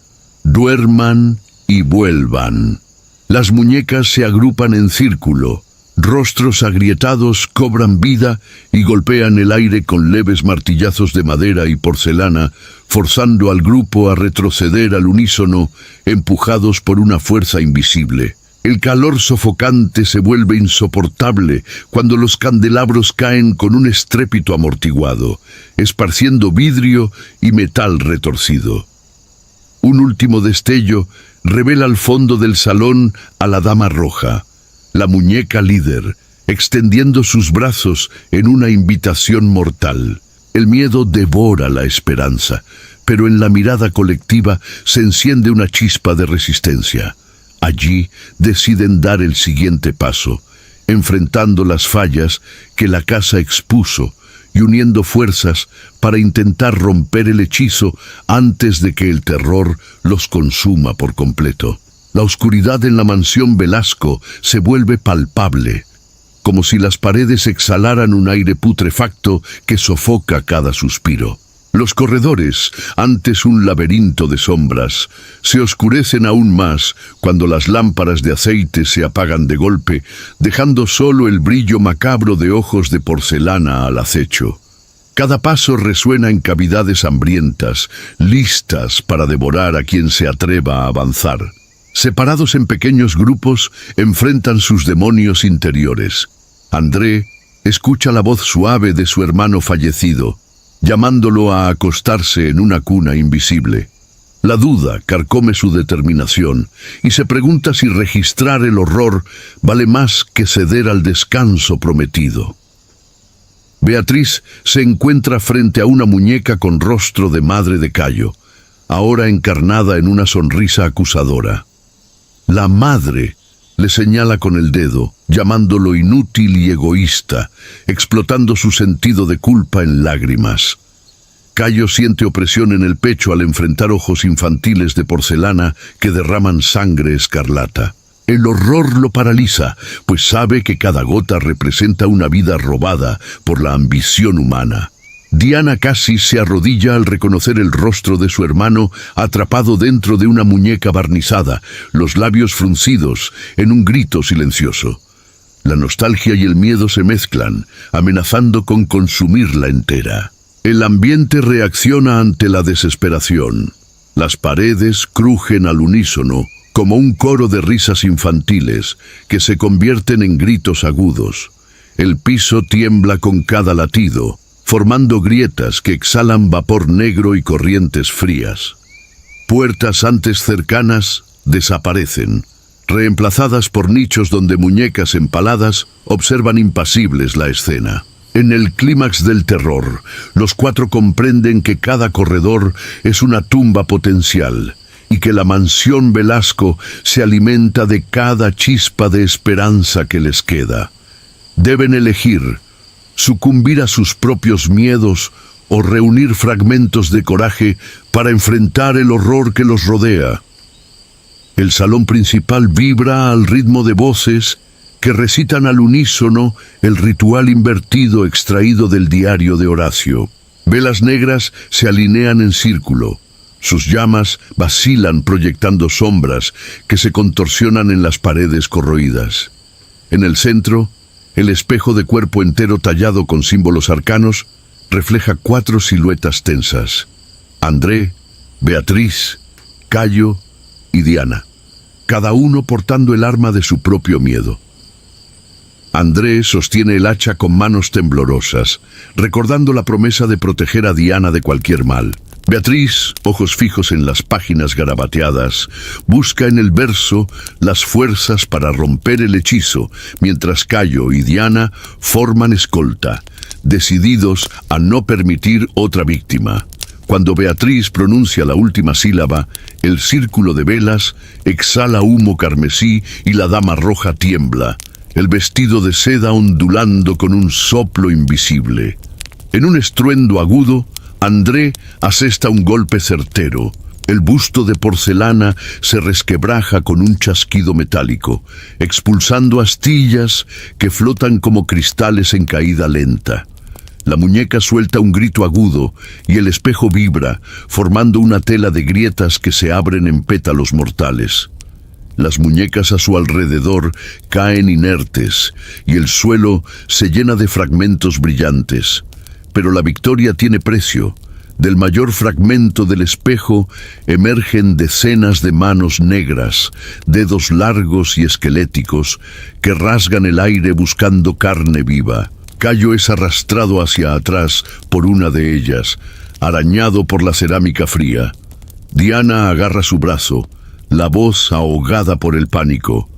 «Duerman y vuelvan». Las muñecas se agrupan en círculo. Rostros agrietados cobran vida y golpean el aire con leves martillazos de madera y porcelana, forzando al grupo a retroceder al unísono, empujados por una fuerza invisible. El calor sofocante se vuelve insoportable cuando los candelabros caen con un estrépito amortiguado, esparciendo vidrio y metal retorcido. Un último destello revela al fondo del salón a la Dama Roja, la muñeca líder, extendiendo sus brazos en una invitación mortal. El miedo devora la esperanza, pero en la mirada colectiva se enciende una chispa de resistencia. Allí deciden dar el siguiente paso, enfrentando las fallas que la casa expuso y uniendo fuerzas para intentar romper el hechizo antes de que el terror los consuma por completo. La oscuridad en la mansión Velasco se vuelve palpable, como si las paredes exhalaran un aire putrefacto que sofoca cada suspiro. Los corredores, antes un laberinto de sombras, se oscurecen aún más cuando las lámparas de aceite se apagan de golpe, dejando solo el brillo macabro de ojos de porcelana al acecho. Cada paso resuena en cavidades hambrientas, listas para devorar a quien se atreva a avanzar. Separados en pequeños grupos, enfrentan sus demonios interiores. André escucha la voz suave de su hermano fallecido, llamándolo a acostarse en una cuna invisible. La duda carcome su determinación y se pregunta si registrar el horror vale más que ceder al descanso prometido. Beatriz se encuentra frente a una muñeca con rostro de madre de Cayo, ahora encarnada en una sonrisa acusadora. La madre le señala con el dedo, llamándolo inútil y egoísta, explotando su sentido de culpa en lágrimas. Cayo siente opresión en el pecho al enfrentar ojos infantiles de porcelana que derraman sangre escarlata. El horror lo paraliza, pues sabe que cada gota representa una vida robada por la ambición humana. Diana casi se arrodilla al reconocer el rostro de su hermano atrapado dentro de una muñeca barnizada, los labios fruncidos, en un grito silencioso. La nostalgia y el miedo se mezclan, amenazando con consumirla entera. El ambiente reacciona ante la desesperación. Las paredes crujen al unísono, como un coro de risas infantiles que se convierten en gritos agudos. El piso tiembla con cada latido, formando grietas que exhalan vapor negro y corrientes frías. Puertas antes cercanas desaparecen, reemplazadas por nichos donde muñecas empaladas observan impasibles la escena. En el clímax del terror, los cuatro comprenden que cada corredor es una tumba potencial y que la mansión Velasco se alimenta de cada chispa de esperanza que les queda. Deben elegir: sucumbir a sus propios miedos o reunir fragmentos de coraje para enfrentar el horror que los rodea. El salón principal vibra al ritmo de voces que recitan al unísono el ritual invertido extraído del diario de Horacio. Velas negras se alinean en círculo. Sus llamas vacilan proyectando sombras que se contorsionan en las paredes corroídas. En el centro, el espejo de cuerpo entero tallado con símbolos arcanos refleja 4 siluetas tensas: André, Beatriz, Cayo y Diana, cada uno portando el arma de su propio miedo. André sostiene el hacha con manos temblorosas, recordando la promesa de proteger a Diana de cualquier mal. Beatriz, ojos fijos en las páginas garabateadas, busca en el verso las fuerzas para romper el hechizo, mientras Cayo y Diana forman escolta, decididos a no permitir otra víctima. Cuando Beatriz pronuncia la última sílaba, el círculo de velas exhala humo carmesí y la dama roja tiembla, el vestido de seda ondulando con un soplo invisible. En un estruendo agudo, André asesta un golpe certero. El busto de porcelana se resquebraja con un chasquido metálico, expulsando astillas que flotan como cristales en caída lenta. La muñeca suelta un grito agudo y el espejo vibra, formando una tela de grietas que se abren en pétalos mortales. Las muñecas a su alrededor caen inertes y el suelo se llena de fragmentos brillantes. Pero la victoria tiene precio. Del mayor fragmento del espejo emergen decenas de manos negras, dedos largos y esqueléticos que rasgan el aire buscando carne viva. Cayo es arrastrado hacia atrás por una de ellas, arañado por la cerámica fría. Diana agarra su brazo, la voz ahogada por el pánico.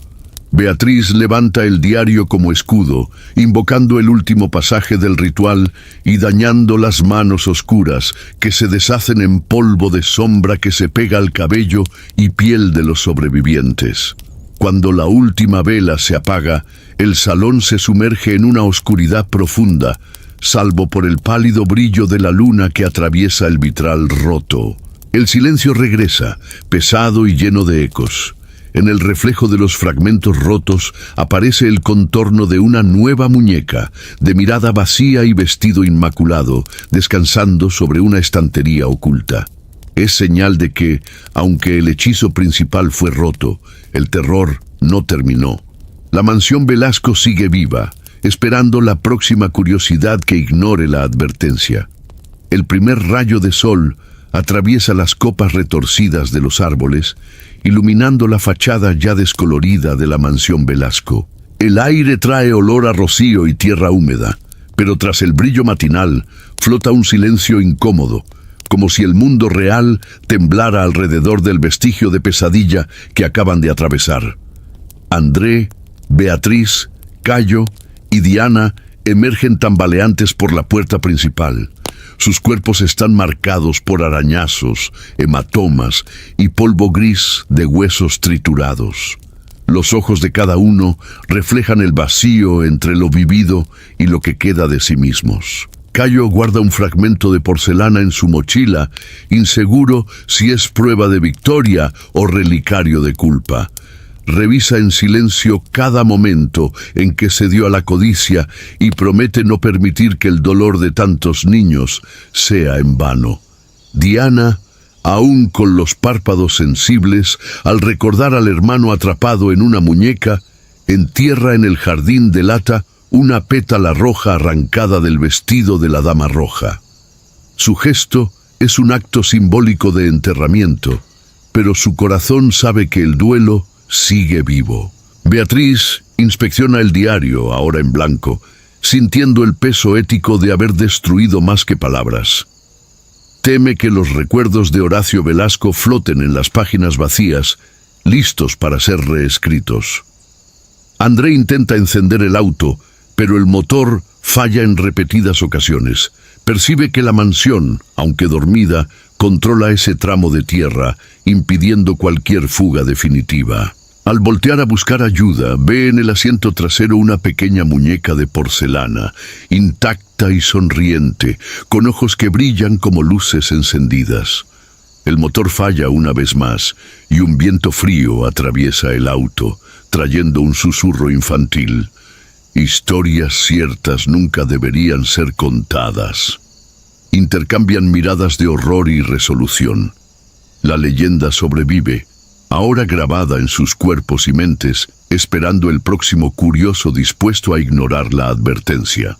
Beatriz levanta el diario como escudo, invocando el último pasaje del ritual y dañando las manos oscuras que se deshacen en polvo de sombra que se pega al cabello y piel de los sobrevivientes. Cuando la última vela se apaga, el salón se sumerge en una oscuridad profunda, salvo por el pálido brillo de la luna que atraviesa el vitral roto. El silencio regresa, pesado y lleno de ecos. En el reflejo de los fragmentos rotos aparece el contorno de una nueva muñeca, de mirada vacía y vestido inmaculado, descansando sobre una estantería oculta. Es señal de que, aunque el hechizo principal fue roto, el terror no terminó. La mansión Velasco sigue viva, esperando la próxima curiosidad que ignore la advertencia. El primer rayo de sol atraviesa las copas retorcidas de los árboles, iluminando la fachada ya descolorida de la mansión Velasco. El aire trae olor a rocío y tierra húmeda, pero tras el brillo matinal flota un silencio incómodo, como si el mundo real temblara alrededor del vestigio de pesadilla que acaban de atravesar. André, Beatriz, Cayo y Diana emergen tambaleantes por la puerta principal. Sus cuerpos están marcados por arañazos, hematomas y polvo gris de huesos triturados. Los ojos de cada uno reflejan el vacío entre lo vivido y lo que queda de sí mismos. Cayo guarda un fragmento de porcelana en su mochila, inseguro si es prueba de victoria o relicario de culpa. Revisa en silencio cada momento en que se dio a la codicia y promete no permitir que el dolor de tantos niños sea en vano. Diana, aún con los párpados sensibles, al recordar al hermano atrapado en una muñeca, entierra en el jardín de lata una pétala roja arrancada del vestido de la dama roja. Su gesto es un acto simbólico de enterramiento, pero su corazón sabe que el duelo sigue vivo. Beatriz inspecciona el diario, ahora en blanco, sintiendo el peso ético de haber destruido más que palabras. Teme que los recuerdos de Horacio Velasco floten en las páginas vacías, listos para ser reescritos. André intenta encender el auto, pero el motor falla en repetidas ocasiones. Percibe que la mansión, aunque dormida, controla ese tramo de tierra, impidiendo cualquier fuga definitiva. Al voltear a buscar ayuda, ve en el asiento trasero una pequeña muñeca de porcelana, intacta y sonriente, con ojos que brillan como luces encendidas. El motor falla una vez más, y un viento frío atraviesa el auto, trayendo un susurro infantil. Historias ciertas nunca deberían ser contadas. Intercambian miradas de horror y resolución. La leyenda sobrevive, ahora grabada en sus cuerpos y mentes, esperando el próximo curioso dispuesto a ignorar la advertencia.